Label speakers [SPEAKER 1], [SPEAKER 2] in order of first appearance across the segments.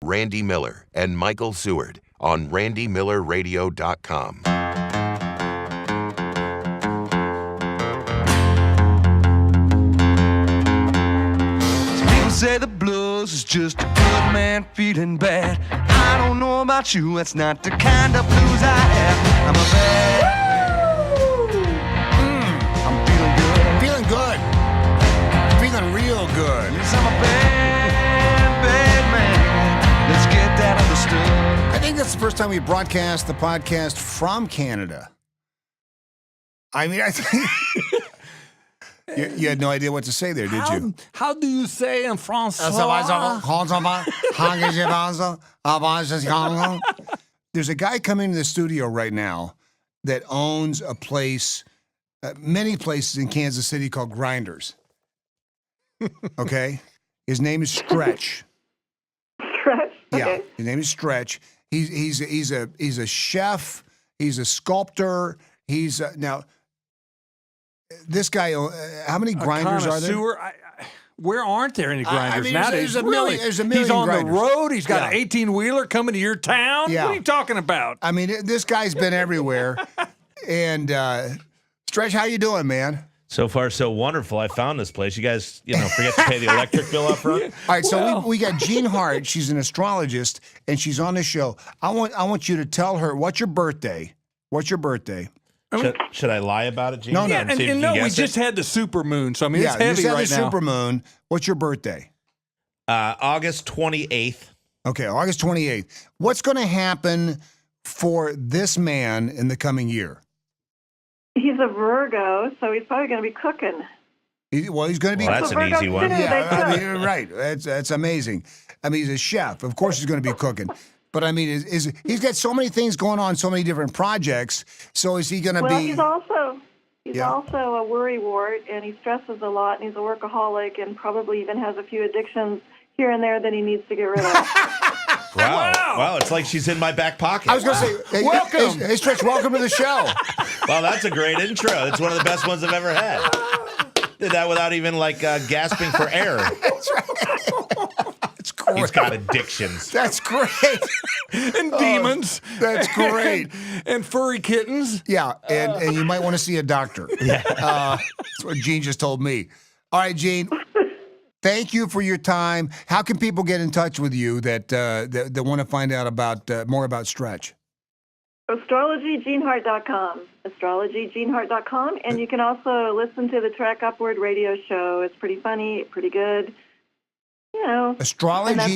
[SPEAKER 1] Randy Miller and Michael Seward on RandyMillerRadio.com.
[SPEAKER 2] People say the blues is just a good man feeling bad. I don't know about you, that's not the kind of blues I have. I'm a bad I'm feeling good.
[SPEAKER 3] Feeling good. Feeling real good.
[SPEAKER 2] Yes, I'm a bad man. Let's get that understood.
[SPEAKER 3] I think that's the first time we broadcast the podcast from Canada. I mean, I think you had no idea what to say there, did you?
[SPEAKER 4] How do you say in François?
[SPEAKER 3] There's a guy coming to the studio right now that owns a place, many places in Kansas City called Grinders. Okay? His name is Stretch.
[SPEAKER 5] Stretch.
[SPEAKER 3] Yeah,
[SPEAKER 5] Okay.
[SPEAKER 3] his name is Stretch. He's a chef. He's a sculptor. He's now. This guy, how many grinders are there?
[SPEAKER 4] Where aren't there any grinders
[SPEAKER 3] mean,
[SPEAKER 4] nowadays?
[SPEAKER 3] there's a million
[SPEAKER 4] He's on
[SPEAKER 3] grinders.
[SPEAKER 4] the road. He's got
[SPEAKER 3] Yeah.
[SPEAKER 4] an 18-wheeler coming to your town.
[SPEAKER 3] Yeah.
[SPEAKER 4] What are you talking about?
[SPEAKER 3] I mean, this guy's been everywhere. And Stretch, how you doing, man?
[SPEAKER 6] So far, so wonderful. I found this place. You guys, forget to pay the electric bill up front?
[SPEAKER 3] All right, so we got Jean Hart. She's an astrologist, and she's on the show. I want you to tell her, what's your birthday? What's your birthday?
[SPEAKER 6] Should I lie about it, Gene?
[SPEAKER 3] No, no.
[SPEAKER 4] Yeah, and no, we just had the supermoon, so I mean, it's
[SPEAKER 3] you
[SPEAKER 4] heavy
[SPEAKER 3] said
[SPEAKER 4] right
[SPEAKER 3] the
[SPEAKER 4] now.
[SPEAKER 3] supermoon. What's your birthday?
[SPEAKER 6] August 28th.
[SPEAKER 3] Okay, August 28th. What's going to happen for this man in the coming year?
[SPEAKER 5] He's a Virgo, so he's probably going to be cooking.
[SPEAKER 3] He's going to be.
[SPEAKER 6] Well, that's an
[SPEAKER 5] Virgo
[SPEAKER 6] easy one.
[SPEAKER 5] too.
[SPEAKER 3] Yeah,
[SPEAKER 5] They
[SPEAKER 3] I
[SPEAKER 5] cook.
[SPEAKER 3] mean, you're right. That's amazing. I mean, he's a chef. Of course, he's going to be cooking. But I mean, he's got so many things going on, so many different projects. So is he going to
[SPEAKER 5] Well,
[SPEAKER 3] be?
[SPEAKER 5] he's also
[SPEAKER 3] Yeah.
[SPEAKER 5] a worrywart, and he stresses a lot, and he's a workaholic, and probably even has a few addictions here and there that he needs to get rid of.
[SPEAKER 6] Wow. It's like she's in my back pocket.
[SPEAKER 3] I was going to say, hey,
[SPEAKER 4] Welcome.
[SPEAKER 3] hey, Stretch, welcome to the show.
[SPEAKER 6] Well, that's a great intro. It's one of the best ones I've ever had. Did that without even gasping for air.
[SPEAKER 3] That's great.
[SPEAKER 6] He's got addictions.
[SPEAKER 3] That's great.
[SPEAKER 4] And demons.
[SPEAKER 3] That's great.
[SPEAKER 4] And furry kittens.
[SPEAKER 3] Yeah, and you might want to see a doctor. Yeah. That's what Gene just told me. All right, Gene. Thank you for your time. How can people get in touch with you that want to find out about more about Stretch?
[SPEAKER 5] AstrologyGeneHart.com. AstrologyGeneHart.com. And you can also listen to the Track Upward radio show. It's pretty funny, pretty good. And that's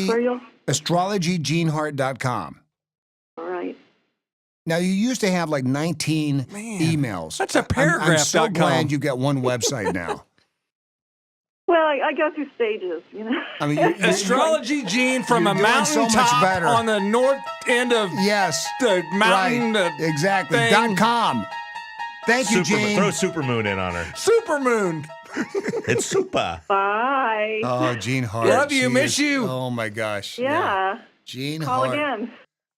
[SPEAKER 5] where you'll...
[SPEAKER 3] AstrologyGeneHart.com.
[SPEAKER 5] All right.
[SPEAKER 3] Now, you used to have like 19 emails.
[SPEAKER 4] That's a
[SPEAKER 3] I'm
[SPEAKER 4] paragraph.
[SPEAKER 3] so glad you've got one website now.
[SPEAKER 5] Well, I go through stages,
[SPEAKER 3] I mean,
[SPEAKER 4] Astrology Gene from
[SPEAKER 3] you're
[SPEAKER 4] a
[SPEAKER 3] doing so much
[SPEAKER 4] mountaintop
[SPEAKER 3] better.
[SPEAKER 4] on the north end of
[SPEAKER 3] Yes.
[SPEAKER 4] the mountain.
[SPEAKER 3] Right. Exactly.
[SPEAKER 4] thing.
[SPEAKER 3] .com. Thank you, Gene.
[SPEAKER 6] Throw Supermoon in on her.
[SPEAKER 4] Supermoon.
[SPEAKER 6] It's super.
[SPEAKER 5] Bye.
[SPEAKER 3] Oh, Gene Hart.
[SPEAKER 4] Love you,
[SPEAKER 3] She
[SPEAKER 4] miss
[SPEAKER 3] is-
[SPEAKER 4] you.
[SPEAKER 3] Oh, my gosh.
[SPEAKER 5] Yeah.
[SPEAKER 3] Gene
[SPEAKER 5] Call
[SPEAKER 3] Hart.
[SPEAKER 5] again.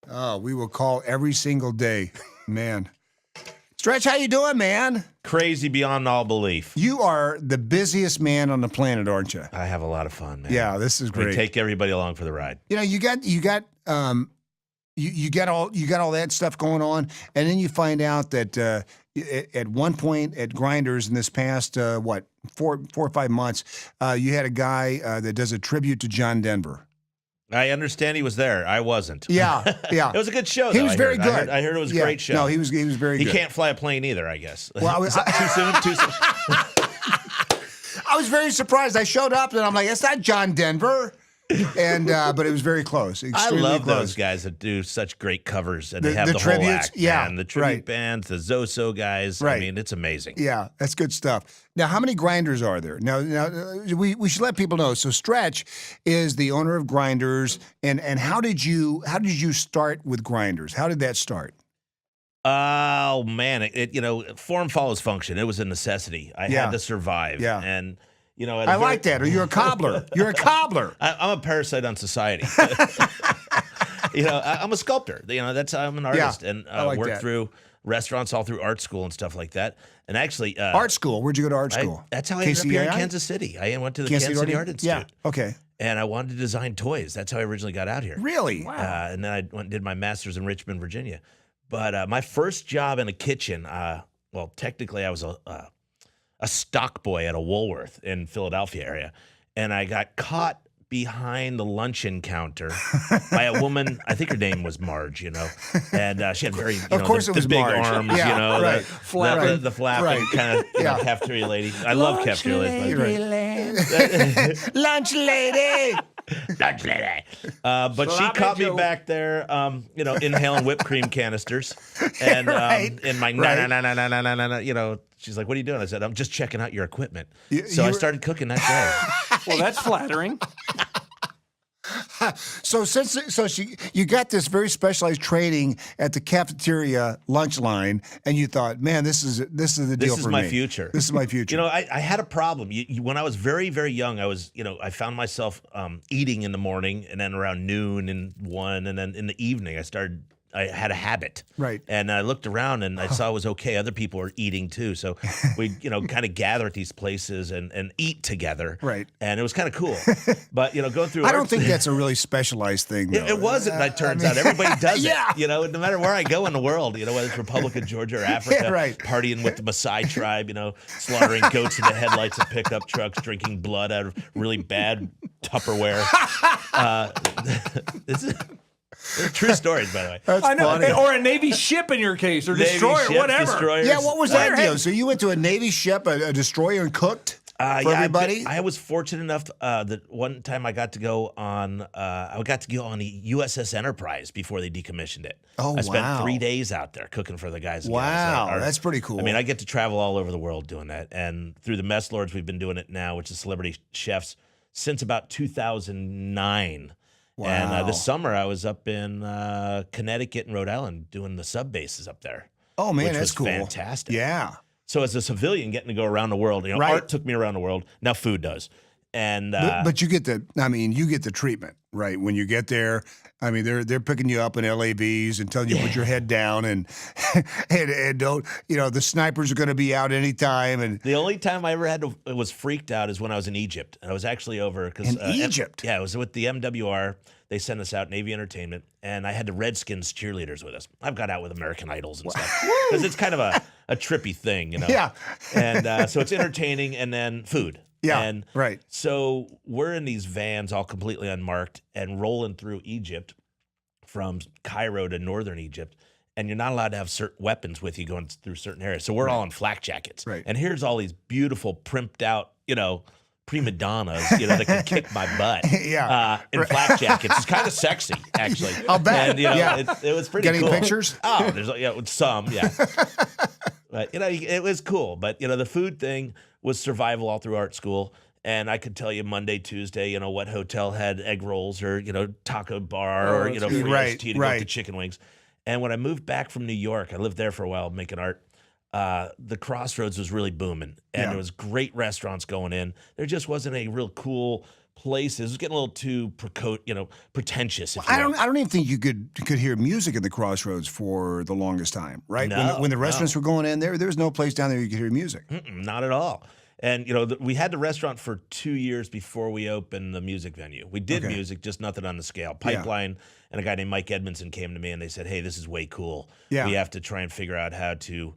[SPEAKER 3] Oh, we will call every single day. Man. Stretch, how you doing, man?
[SPEAKER 6] Crazy beyond all belief.
[SPEAKER 3] You are the busiest man on the planet, aren't you?
[SPEAKER 6] I have a lot of fun, man.
[SPEAKER 3] Yeah, this is
[SPEAKER 6] We
[SPEAKER 3] great.
[SPEAKER 6] take everybody along for the ride.
[SPEAKER 3] You got all that stuff going on, and then you find out that at one point at Grinders in this past 4 or 5 months, you had a guy that does a tribute to John Denver.
[SPEAKER 6] I understand he was there. I wasn't.
[SPEAKER 3] Yeah, yeah.
[SPEAKER 6] It was a good show.
[SPEAKER 3] He
[SPEAKER 6] though,
[SPEAKER 3] was
[SPEAKER 6] I
[SPEAKER 3] very
[SPEAKER 6] heard.
[SPEAKER 3] good.
[SPEAKER 6] I heard it was a
[SPEAKER 3] Yeah.
[SPEAKER 6] great show.
[SPEAKER 3] No, he was very
[SPEAKER 6] He
[SPEAKER 3] good.
[SPEAKER 6] can't fly a plane either, I guess.
[SPEAKER 3] Well,
[SPEAKER 6] Is that too soon? Too soon?
[SPEAKER 3] I was very surprised. I showed up and I'm like, "That's not John Denver," and but it was very close.
[SPEAKER 6] I
[SPEAKER 3] Extremely
[SPEAKER 6] love
[SPEAKER 3] close.
[SPEAKER 6] those guys that do such great covers and
[SPEAKER 3] The-
[SPEAKER 6] they have
[SPEAKER 3] the
[SPEAKER 6] the, whole
[SPEAKER 3] tributes?
[SPEAKER 6] act.
[SPEAKER 3] Yeah,
[SPEAKER 6] man. The tribute
[SPEAKER 3] right.
[SPEAKER 6] bands, the Zoso guys.
[SPEAKER 3] Right.
[SPEAKER 6] I mean, it's amazing.
[SPEAKER 3] Yeah, that's good stuff. Now, how many Grinders are there? Now, we should let people know. So, Stretch is the owner of Grinders, and how did you start with Grinders? How did that start?
[SPEAKER 6] Oh man, form follows function. It was a necessity. I
[SPEAKER 3] Yeah.
[SPEAKER 6] had to survive.
[SPEAKER 3] Yeah.
[SPEAKER 6] And
[SPEAKER 3] I like that. Or you're a cobbler. You're a cobbler.
[SPEAKER 6] I'm a parasite on society. I'm a sculptor. I'm an artist, and
[SPEAKER 3] I like
[SPEAKER 6] worked
[SPEAKER 3] that.
[SPEAKER 6] through restaurants, all through art school and stuff like that. And actually,
[SPEAKER 3] Art school. Where'd you go to art school?
[SPEAKER 6] that's how I ended up here in
[SPEAKER 3] KCAI?
[SPEAKER 6] Kansas City. I went to the
[SPEAKER 3] Kansas
[SPEAKER 6] Kansas City
[SPEAKER 3] City
[SPEAKER 6] Art Institute.
[SPEAKER 3] Yeah. Okay.
[SPEAKER 6] and I wanted to design toys. That's how I originally got out here.
[SPEAKER 3] Really?
[SPEAKER 6] And then I went and did my master's in Richmond, Virginia. But my first job in a kitchen, well, technically I was a stock boy at a Woolworth in Philadelphia area, and I got caught behind the luncheon counter by a woman. I think her name was Marge, and she had very,
[SPEAKER 3] Of course it was
[SPEAKER 6] the big
[SPEAKER 3] Marge.
[SPEAKER 6] arms,
[SPEAKER 3] Yeah, right.
[SPEAKER 6] the flapping kind of cafeteria lady. I love cafeteria ladies.
[SPEAKER 3] Lunch lady.
[SPEAKER 6] Lunch lady. But she caught me back there, inhaling whipped cream canisters, and in my she's like, "What are you doing?" I said, "I'm just checking out your equipment." So I started cooking that day.
[SPEAKER 4] Well, that's flattering.
[SPEAKER 3] So you got this very specialized training at the cafeteria lunch line, and you thought, man, this is the deal for me.
[SPEAKER 6] This is my future.
[SPEAKER 3] This is my future.
[SPEAKER 6] I had a problem. When I was very, very young, I found myself eating in the morning, and then around noon and 1, and then in the evening, I had a habit.
[SPEAKER 3] Right.
[SPEAKER 6] And I looked around and I saw it was okay. Other people were eating too. So we, kind of gather at these places and eat together.
[SPEAKER 3] Right.
[SPEAKER 6] And it was kind of cool. But, going through
[SPEAKER 3] I don't think that's a really specialized thing, though.
[SPEAKER 6] It wasn't. It turns out everybody does it. No matter where I go in the world, whether it's Republic of Georgia or Africa, partying with the Maasai tribe, slaughtering goats in the headlights of pickup trucks, drinking blood out of really bad Tupperware. They're true stories, by the way.
[SPEAKER 3] That's funny.
[SPEAKER 4] Or a Navy ship in your case, or
[SPEAKER 6] Navy
[SPEAKER 4] destroyer,
[SPEAKER 6] ships,
[SPEAKER 4] whatever.
[SPEAKER 6] Destroyers.
[SPEAKER 3] Yeah, what was that deal? So you went to a Navy ship, a destroyer, and cooked for everybody?
[SPEAKER 6] I was fortunate enough that one time I got to go on the USS Enterprise before they decommissioned it.
[SPEAKER 3] Oh,
[SPEAKER 6] I spent
[SPEAKER 3] wow.
[SPEAKER 6] 3 days out there cooking for the guys. And
[SPEAKER 3] Wow,
[SPEAKER 6] gals.
[SPEAKER 3] that's pretty cool.
[SPEAKER 6] I mean, I get to travel all over the world doing that. And through the Mess Lords, we've been doing it now, which is Celebrity Chefs, since about 2009.
[SPEAKER 3] Wow.
[SPEAKER 6] And this summer, I was up in Connecticut and Rhode Island doing the sub bases up there.
[SPEAKER 3] Oh, man,
[SPEAKER 6] which
[SPEAKER 3] that's
[SPEAKER 6] was
[SPEAKER 3] cool.
[SPEAKER 6] fantastic.
[SPEAKER 3] Yeah.
[SPEAKER 6] So as a civilian, getting to go around the world,
[SPEAKER 3] Right.
[SPEAKER 6] art took me around the world. Now food does. And
[SPEAKER 3] But you get the treatment, right? When you get there, they're picking you up in LAVs and telling you to put your head down and don't, the snipers are going to be out anytime. And
[SPEAKER 6] the only time I ever was freaked out is when I was in Egypt. I was actually over because
[SPEAKER 3] in Egypt.
[SPEAKER 6] Yeah, I was with the MWR. They sent us out, Navy Entertainment, and I had the Redskins cheerleaders with us. I've got out with American Idols and stuff because it's kind of a trippy thing,
[SPEAKER 3] Yeah.
[SPEAKER 6] And so it's entertaining and then food.
[SPEAKER 3] Yeah,
[SPEAKER 6] and
[SPEAKER 3] right.
[SPEAKER 6] So we're in these vans all completely unmarked and rolling through Egypt from Cairo to northern Egypt, and you're not allowed to have certain weapons with you going through certain areas. So we're all in flak jackets.
[SPEAKER 3] Right.
[SPEAKER 6] And here's all these beautiful, primped out, prima donnas, that can kick my butt. In flak jackets. It's kind of sexy, actually.
[SPEAKER 3] I'll bet.
[SPEAKER 6] And, it was pretty
[SPEAKER 3] Getting
[SPEAKER 6] cool.
[SPEAKER 3] pictures?
[SPEAKER 6] Oh, there's some, yeah. But, it was cool. But, the food thing was survival all through art school. And I could tell you Monday, Tuesday, what hotel had egg rolls or, taco bar or, free iced tea to go to chicken wings. And when I moved back from New York, I lived there for a while making art. The Crossroads was really booming, and there was great restaurants going in. There just wasn't a real cool places. It was getting a little too pretentious. If you will.
[SPEAKER 3] I don't even think you could hear music in the Crossroads for the longest time, right?
[SPEAKER 6] No,
[SPEAKER 3] when the restaurants were going in there was no place down there you could hear music.
[SPEAKER 6] Not at all. And we had the restaurant for 2 years before we opened the music venue. We did music, just nothing on the scale. Pipeline and a guy named Mike Edmondson came to me and they said, "Hey, this is way cool.
[SPEAKER 3] Yeah.
[SPEAKER 6] We have to try and figure out how to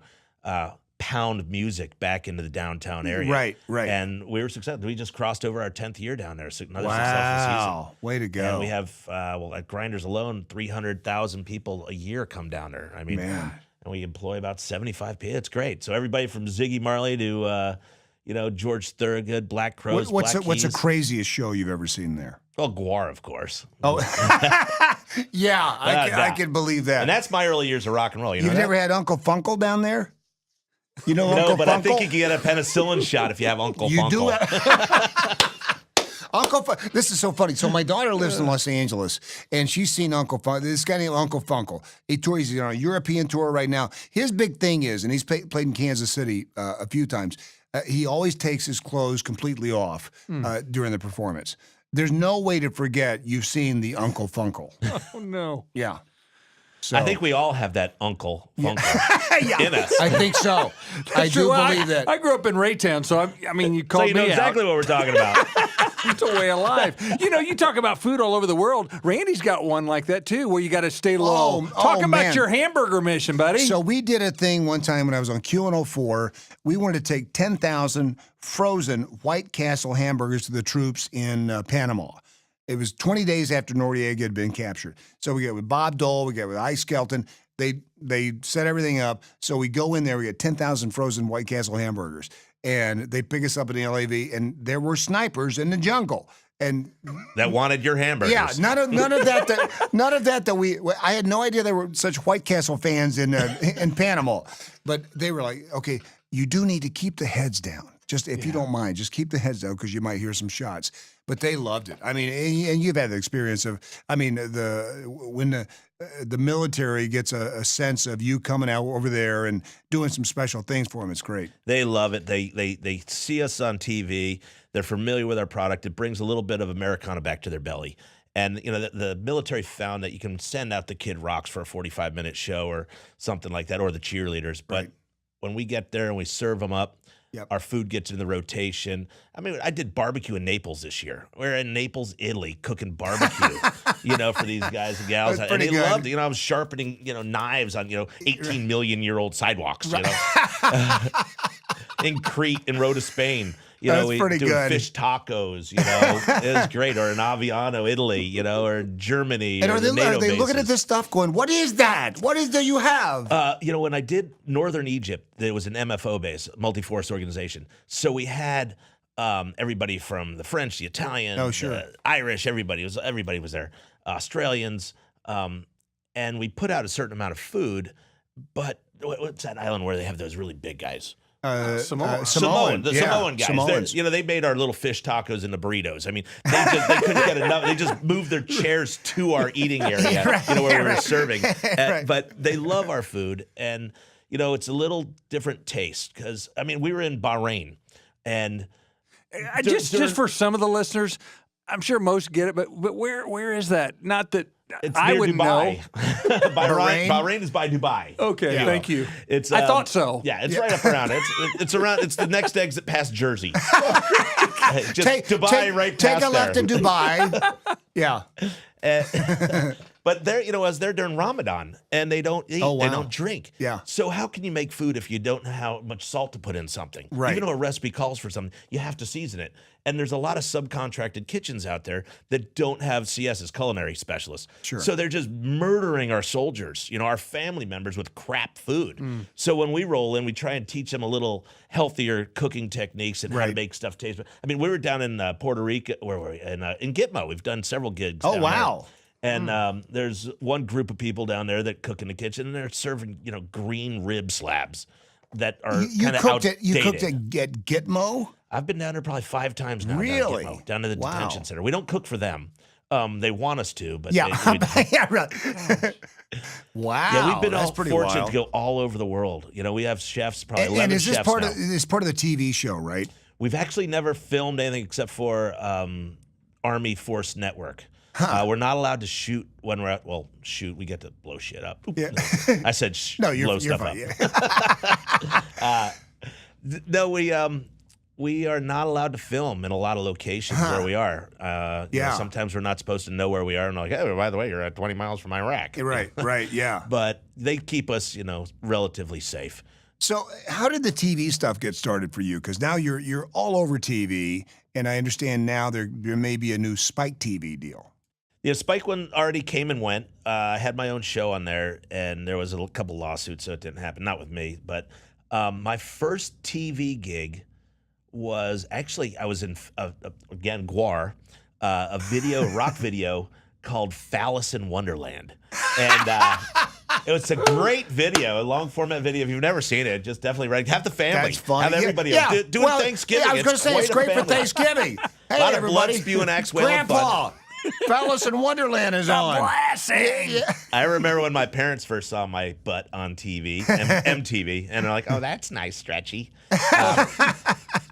[SPEAKER 6] pound music back into the downtown area."
[SPEAKER 3] Right.
[SPEAKER 6] And we were successful. We just crossed over our 10th year down there. So another successful season.
[SPEAKER 3] Way to go.
[SPEAKER 6] And we have, at Grinders alone, 300,000 people a year come down there. I mean,
[SPEAKER 3] Man.
[SPEAKER 6] and we employ about 75 people. It's great. So everybody from Ziggy Marley to, George Thorogood, Black Crowes,
[SPEAKER 3] What's
[SPEAKER 6] Black
[SPEAKER 3] the
[SPEAKER 6] Keys.
[SPEAKER 3] craziest show you've ever seen there?
[SPEAKER 6] Well, Guar, of course.
[SPEAKER 3] Oh, yeah, I can believe that.
[SPEAKER 6] And that's my early years of rock and roll.
[SPEAKER 3] You've never had Uncle Funkle down there? You know
[SPEAKER 6] No,
[SPEAKER 3] Uncle
[SPEAKER 6] but
[SPEAKER 3] Funkle?
[SPEAKER 6] I think you can get a penicillin shot if you have Uncle
[SPEAKER 3] You
[SPEAKER 6] Funkle.
[SPEAKER 3] do Uncle Funkle. This is so funny. So my daughter lives in Los Angeles, and she's seen Uncle Funkle. This guy named Uncle Funkle. He's on a European tour right now. His big thing is, and he's played in Kansas City a few times, he always takes his clothes completely off during the performance. There's no way to forget you've seen the Uncle Funkle.
[SPEAKER 4] Oh, no.
[SPEAKER 3] Yeah. So
[SPEAKER 6] I think we all have that uncle funkel in us.
[SPEAKER 3] I think so. I do
[SPEAKER 4] Well,
[SPEAKER 3] believe that.
[SPEAKER 4] I grew up in Raytown, so I mean, you
[SPEAKER 6] So
[SPEAKER 4] called
[SPEAKER 6] you know
[SPEAKER 4] me
[SPEAKER 6] exactly
[SPEAKER 4] out.
[SPEAKER 6] what we're talking about.
[SPEAKER 4] It's a way of life. You know, you talk about food all over the world. Randy's got one like that too, where you got to stay low. Talk about
[SPEAKER 3] man.
[SPEAKER 4] your hamburger mission, buddy.
[SPEAKER 3] So we did a thing one time when I was on Q104. We wanted to take 10,000 frozen White Castle hamburgers to the troops in Panama. It was 20 days after Noriega had been captured. So we get with Bob Dole, we get with Ike Skelton. They set everything up. So we go in there, we get 10,000 frozen White Castle hamburgers. And they pick us up in the LAV, and there were snipers in the jungle. And
[SPEAKER 6] That wanted your hamburgers.
[SPEAKER 3] yeah, none of that. I had no idea there were such White Castle fans in Panama, but they were like, okay, you do need to keep the heads down. Just if you don't mind, just keep the heads down because you might hear some shots. But they loved it. I mean, and you've had the experience of, I mean, when the military gets a sense of you coming out over there and doing some special things for them, it's great.
[SPEAKER 6] They love it. They see us on TV. They're familiar with our product. It brings a little bit of Americana back to their belly. And, you know, the military found that you can send out the Kid Rocks for a 45-minute show or something like that, or the cheerleaders. But when we get there and we serve them up, our food gets in the rotation. I mean, I did barbecue in Naples this year. We're in Naples, Italy, cooking barbecue, you know, for these guys and gals.
[SPEAKER 3] That's
[SPEAKER 6] And they
[SPEAKER 3] pretty good.
[SPEAKER 6] loved it. You know, I was sharpening, you know, knives on, 18-million-year-old sidewalks, you know. In Crete and Rota, Spain. You know,
[SPEAKER 3] That's
[SPEAKER 6] we
[SPEAKER 3] pretty
[SPEAKER 6] doing
[SPEAKER 3] good.
[SPEAKER 6] fish tacos, you know. It was great. Or in Aviano, Italy, you know, or Germany.
[SPEAKER 3] And
[SPEAKER 6] or
[SPEAKER 3] are
[SPEAKER 6] the NATO
[SPEAKER 3] they looking at
[SPEAKER 6] bases.
[SPEAKER 3] this stuff going, what is that? What is that you have?
[SPEAKER 6] You know, when I did Northern Egypt, there was an MFO base, multi-force organization. So we had everybody from the French, the Italian, the Irish, everybody was there, Australians, and we put out a certain amount of food. But what's that island where they have those really big guys?
[SPEAKER 3] Samoan.
[SPEAKER 6] Samoan guys.
[SPEAKER 3] Samoans.
[SPEAKER 6] You know, they made our little fish tacos into burritos. I mean, they couldn't get enough. They just moved their chairs to our eating area, where we were serving. But they love our food, and you know, it's a little different taste because I mean, we were in Bahrain, and
[SPEAKER 4] just for some of the listeners, I'm sure most get it, but where is that? Not that
[SPEAKER 6] it's
[SPEAKER 4] I
[SPEAKER 6] near
[SPEAKER 4] wouldn't
[SPEAKER 6] Dubai.
[SPEAKER 4] know.
[SPEAKER 3] Bahrain?
[SPEAKER 6] Bahrain is by Dubai.
[SPEAKER 4] Okay, thank you.
[SPEAKER 6] It's
[SPEAKER 4] I thought so.
[SPEAKER 6] Yeah, it's right up around. It's around. It's the next exit past Jersey. Just Dubai right
[SPEAKER 3] take
[SPEAKER 6] past
[SPEAKER 3] a left
[SPEAKER 6] there.
[SPEAKER 3] in Dubai. Yeah.
[SPEAKER 6] But they're, you know, I was there during Ramadan, and they don't eat,
[SPEAKER 3] Oh, wow.
[SPEAKER 6] they don't drink.
[SPEAKER 3] Yeah.
[SPEAKER 6] So how can you make food if you don't know how much salt to put in something?
[SPEAKER 3] Right.
[SPEAKER 6] Even though a recipe calls for something, you have to season it. And there's a lot of subcontracted kitchens out there that don't have CSs, culinary specialists.
[SPEAKER 3] Sure.
[SPEAKER 6] So they're just murdering our soldiers, you know, our family members with crap food. So when we roll in, we try and teach them a little healthier cooking techniques and how to make stuff taste. I mean, we were down in Puerto Rico, where were we? In Gitmo. We've done several gigs.
[SPEAKER 3] Oh,
[SPEAKER 6] down
[SPEAKER 3] wow.
[SPEAKER 6] there. And there's one group of people down there that cook in the kitchen, and they're serving, you know, green rib slabs that are kind of outdated.
[SPEAKER 3] You cooked at Gitmo?
[SPEAKER 6] I've been down there probably 5 times now.
[SPEAKER 3] Really?
[SPEAKER 6] Down to the
[SPEAKER 3] Wow.
[SPEAKER 6] detention center. We don't cook for them. They want us to, but
[SPEAKER 3] Yeah. Yeah, right. Wow.
[SPEAKER 6] yeah, we've been
[SPEAKER 3] that's
[SPEAKER 6] all
[SPEAKER 3] pretty
[SPEAKER 6] fortunate
[SPEAKER 3] wild.
[SPEAKER 6] to go all over the world. You know, we have chefs, probably
[SPEAKER 3] And
[SPEAKER 6] 11
[SPEAKER 3] is this
[SPEAKER 6] chefs
[SPEAKER 3] part
[SPEAKER 6] now.
[SPEAKER 3] of this part of the TV show, right?
[SPEAKER 6] We've actually never filmed anything except for Army Force Network. We're not allowed to shoot when we're at, well, shoot, we get to blow shit up.
[SPEAKER 3] Yeah.
[SPEAKER 6] I said
[SPEAKER 3] No,
[SPEAKER 6] blow
[SPEAKER 3] you're
[SPEAKER 6] stuff
[SPEAKER 3] fine.
[SPEAKER 6] up.
[SPEAKER 3] Yeah.
[SPEAKER 6] No, we are not allowed to film in a lot of locations where we are. You know, sometimes we're not supposed to know where we are. And like, hey, by the way, you're at 20 miles from Iraq.
[SPEAKER 3] Right, yeah.
[SPEAKER 6] But they keep us, you know, relatively safe.
[SPEAKER 3] So, how did the TV stuff get started for you? Because now you're all over TV, and I understand now there may be a new Spike TV deal.
[SPEAKER 6] Yeah, Spike one already came and went. I had my own show on there, and there was a couple lawsuits, so it didn't happen. Not with me, but my first TV gig was actually I was in again Guar, a rock video called "Phallus in Wonderland," and it was a great video, a long format video. If you've never seen it, just definitely have the family,
[SPEAKER 3] That's funny.
[SPEAKER 6] have everybody do
[SPEAKER 3] Well,
[SPEAKER 6] Thanksgiving.
[SPEAKER 3] Yeah, I was going to say it's great for
[SPEAKER 6] family.
[SPEAKER 3] Thanksgiving. Hey,
[SPEAKER 6] A lot of
[SPEAKER 3] everybody.
[SPEAKER 6] blood spewing, axe wailing
[SPEAKER 3] Grandpa, Phallus in Wonderland is on.
[SPEAKER 4] Blessing.
[SPEAKER 3] Yeah.
[SPEAKER 6] I remember when my parents first saw my butt on TV, MTV, and they're like, "Oh, that's nice, stretchy."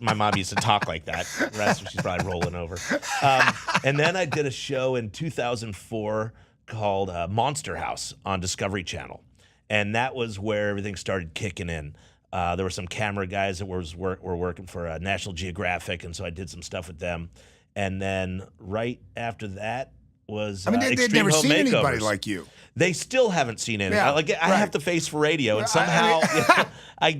[SPEAKER 6] My mom used to talk like that. The rest she's probably rolling over. And then I did a show in 2004 called Monster House on Discovery Channel. And that was where everything started kicking in. There were some camera guys that were working for National Geographic, and so I did some stuff with them. And then right after that was
[SPEAKER 3] they've
[SPEAKER 6] Extreme
[SPEAKER 3] never
[SPEAKER 6] Home
[SPEAKER 3] seen anybody
[SPEAKER 6] Makeovers.
[SPEAKER 3] like you.
[SPEAKER 6] They still haven't seen any.
[SPEAKER 3] Yeah,
[SPEAKER 6] I have the face for radio, and somehow I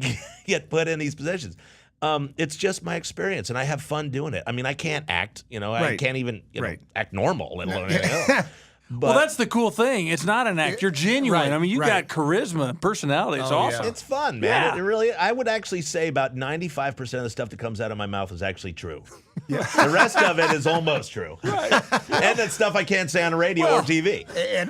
[SPEAKER 6] get put in these positions. It's just my experience, and I have fun doing it. I mean, I can't act. I
[SPEAKER 3] Right.
[SPEAKER 6] can't even
[SPEAKER 3] Right.
[SPEAKER 6] act normal, let alone anything else. But
[SPEAKER 4] Well, that's the cool thing. It's not an act. You're genuine.
[SPEAKER 3] Right,
[SPEAKER 4] I mean, you
[SPEAKER 3] right.
[SPEAKER 4] got charisma, personality. It's
[SPEAKER 3] Oh,
[SPEAKER 4] awesome.
[SPEAKER 3] yeah.
[SPEAKER 6] it's fun, man.
[SPEAKER 4] Yeah.
[SPEAKER 6] It really. I would actually say about 95% of the stuff that comes out of my mouth is actually true. The rest of it is almost true. And that's stuff I can't say on the radio or TV.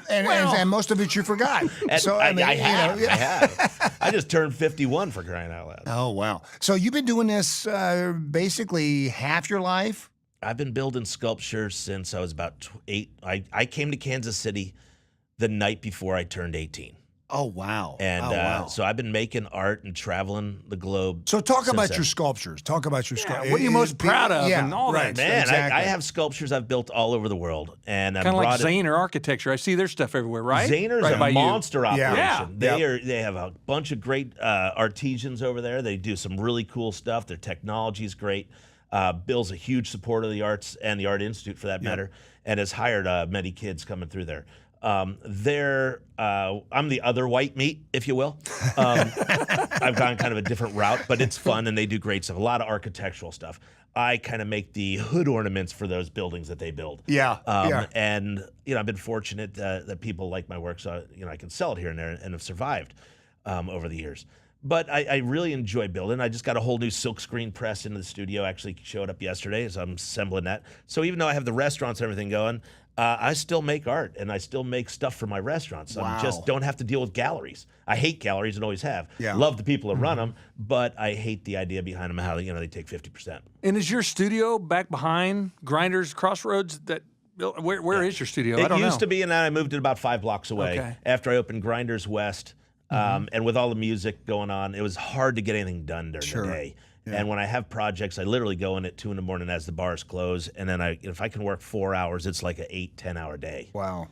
[SPEAKER 3] And most of it you forgot.
[SPEAKER 6] And
[SPEAKER 3] So
[SPEAKER 6] I
[SPEAKER 3] mean,
[SPEAKER 6] have.
[SPEAKER 3] you know,
[SPEAKER 6] I have. I just turned 51 for crying out loud.
[SPEAKER 3] Oh wow! So you've been doing this basically half your life.
[SPEAKER 6] I've been building sculptures since I was about 8. I came to Kansas City the night before I turned 18.
[SPEAKER 3] Oh wow!
[SPEAKER 6] And
[SPEAKER 3] oh, wow.
[SPEAKER 6] so I've been making art and traveling the globe.
[SPEAKER 3] So talk
[SPEAKER 6] since
[SPEAKER 3] about
[SPEAKER 6] then.
[SPEAKER 3] your sculptures. Talk about your sculptures.
[SPEAKER 4] what are you most proud of and all that
[SPEAKER 3] right,
[SPEAKER 4] stuff?
[SPEAKER 6] Man,
[SPEAKER 3] exactly.
[SPEAKER 6] I have sculptures I've built all over the world. And I
[SPEAKER 4] Kind of like
[SPEAKER 6] brought it.
[SPEAKER 4] Zahner Architecture. I see their stuff everywhere, right?
[SPEAKER 6] Zahner's
[SPEAKER 4] right
[SPEAKER 6] a
[SPEAKER 4] by you.
[SPEAKER 6] monster operation.
[SPEAKER 3] Yeah.
[SPEAKER 6] They have a bunch of great artisans over there. They do some really cool stuff. Their technology is great. Bill's a huge supporter of the arts and the Art Institute for that matter, and has hired many kids coming through there. I'm the other white meat, if you will. I've gone kind of a different route, but it's fun and they do great stuff. A lot of architectural stuff. I kind of make the hood ornaments for those buildings that they build.
[SPEAKER 3] Yeah, yeah.
[SPEAKER 6] And I've been fortunate that people like my work, so I can sell it here and there, and have survived over the years. But I really enjoy building. I just got a whole new silk screen press into the studio. Actually showed up yesterday, so I'm assembling that. So even though I have the restaurants and everything going, I still make art and I still make stuff for my restaurants.
[SPEAKER 3] Wow.
[SPEAKER 6] I just don't have to deal with galleries. I hate galleries and always have.
[SPEAKER 3] Yeah.
[SPEAKER 6] Love the people that run them, but I hate the idea behind them, how they take 50%.
[SPEAKER 4] And is your studio back behind Grinders Crossroads? Where is your studio? I
[SPEAKER 6] It
[SPEAKER 4] don't
[SPEAKER 6] used
[SPEAKER 4] know.
[SPEAKER 6] to be, and then I moved it about 5 blocks away
[SPEAKER 4] Okay.
[SPEAKER 6] after I opened Grinders West. And with all the music going on, it was hard to get anything done during the day. Yeah. And when I have projects, I literally go in at 2 a.m. as the bars close. And then if I can work 4 hours, it's like an 8-10 hour day.
[SPEAKER 3] Wow.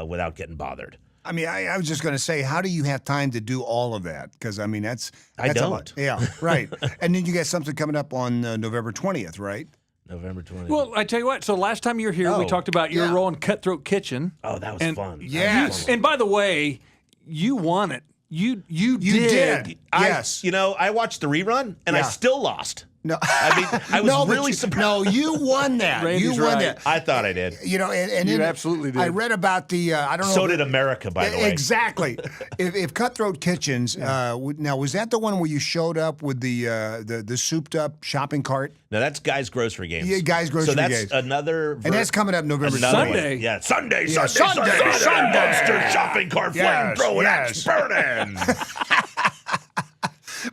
[SPEAKER 6] Without getting bothered.
[SPEAKER 3] I mean, I was just going to say, how do you have time to do all of that? Because I mean, that's
[SPEAKER 6] I
[SPEAKER 3] a
[SPEAKER 6] don't.
[SPEAKER 3] lot. Yeah, right. And then you got something coming up on November 20th, right?
[SPEAKER 6] November 20th.
[SPEAKER 4] Well, I tell you what. So last time you were here, we talked about your role in Cutthroat Kitchen.
[SPEAKER 6] Oh, that was
[SPEAKER 4] and-
[SPEAKER 6] fun.
[SPEAKER 3] Yes.
[SPEAKER 4] And by the way, you won it. You
[SPEAKER 3] did.
[SPEAKER 6] I watched the rerun, and I
[SPEAKER 3] Yeah.
[SPEAKER 6] still lost.
[SPEAKER 3] No,
[SPEAKER 6] I mean, I was really surprised.
[SPEAKER 3] No, you won that.
[SPEAKER 4] Randy's
[SPEAKER 3] you won
[SPEAKER 4] right.
[SPEAKER 3] that.
[SPEAKER 6] I thought I did.
[SPEAKER 3] And
[SPEAKER 4] You
[SPEAKER 3] then
[SPEAKER 4] absolutely did.
[SPEAKER 3] I read about the. I don't know.
[SPEAKER 6] So did America, by the way.
[SPEAKER 3] Exactly. if Cutthroat Kitchens, now was that the one where you showed up with the souped up shopping cart?
[SPEAKER 6] No, that's Guys Grocery Games.
[SPEAKER 3] Yeah, Guys Grocery
[SPEAKER 6] So that's
[SPEAKER 3] Games.
[SPEAKER 6] another.
[SPEAKER 3] And that's coming up November
[SPEAKER 6] another one.
[SPEAKER 4] Sunday.
[SPEAKER 6] Yeah, Sunday.
[SPEAKER 3] Sunday.
[SPEAKER 6] Monster shopping cart,
[SPEAKER 3] Yes,
[SPEAKER 6] flamethrowing,
[SPEAKER 3] yes.
[SPEAKER 6] axe burning.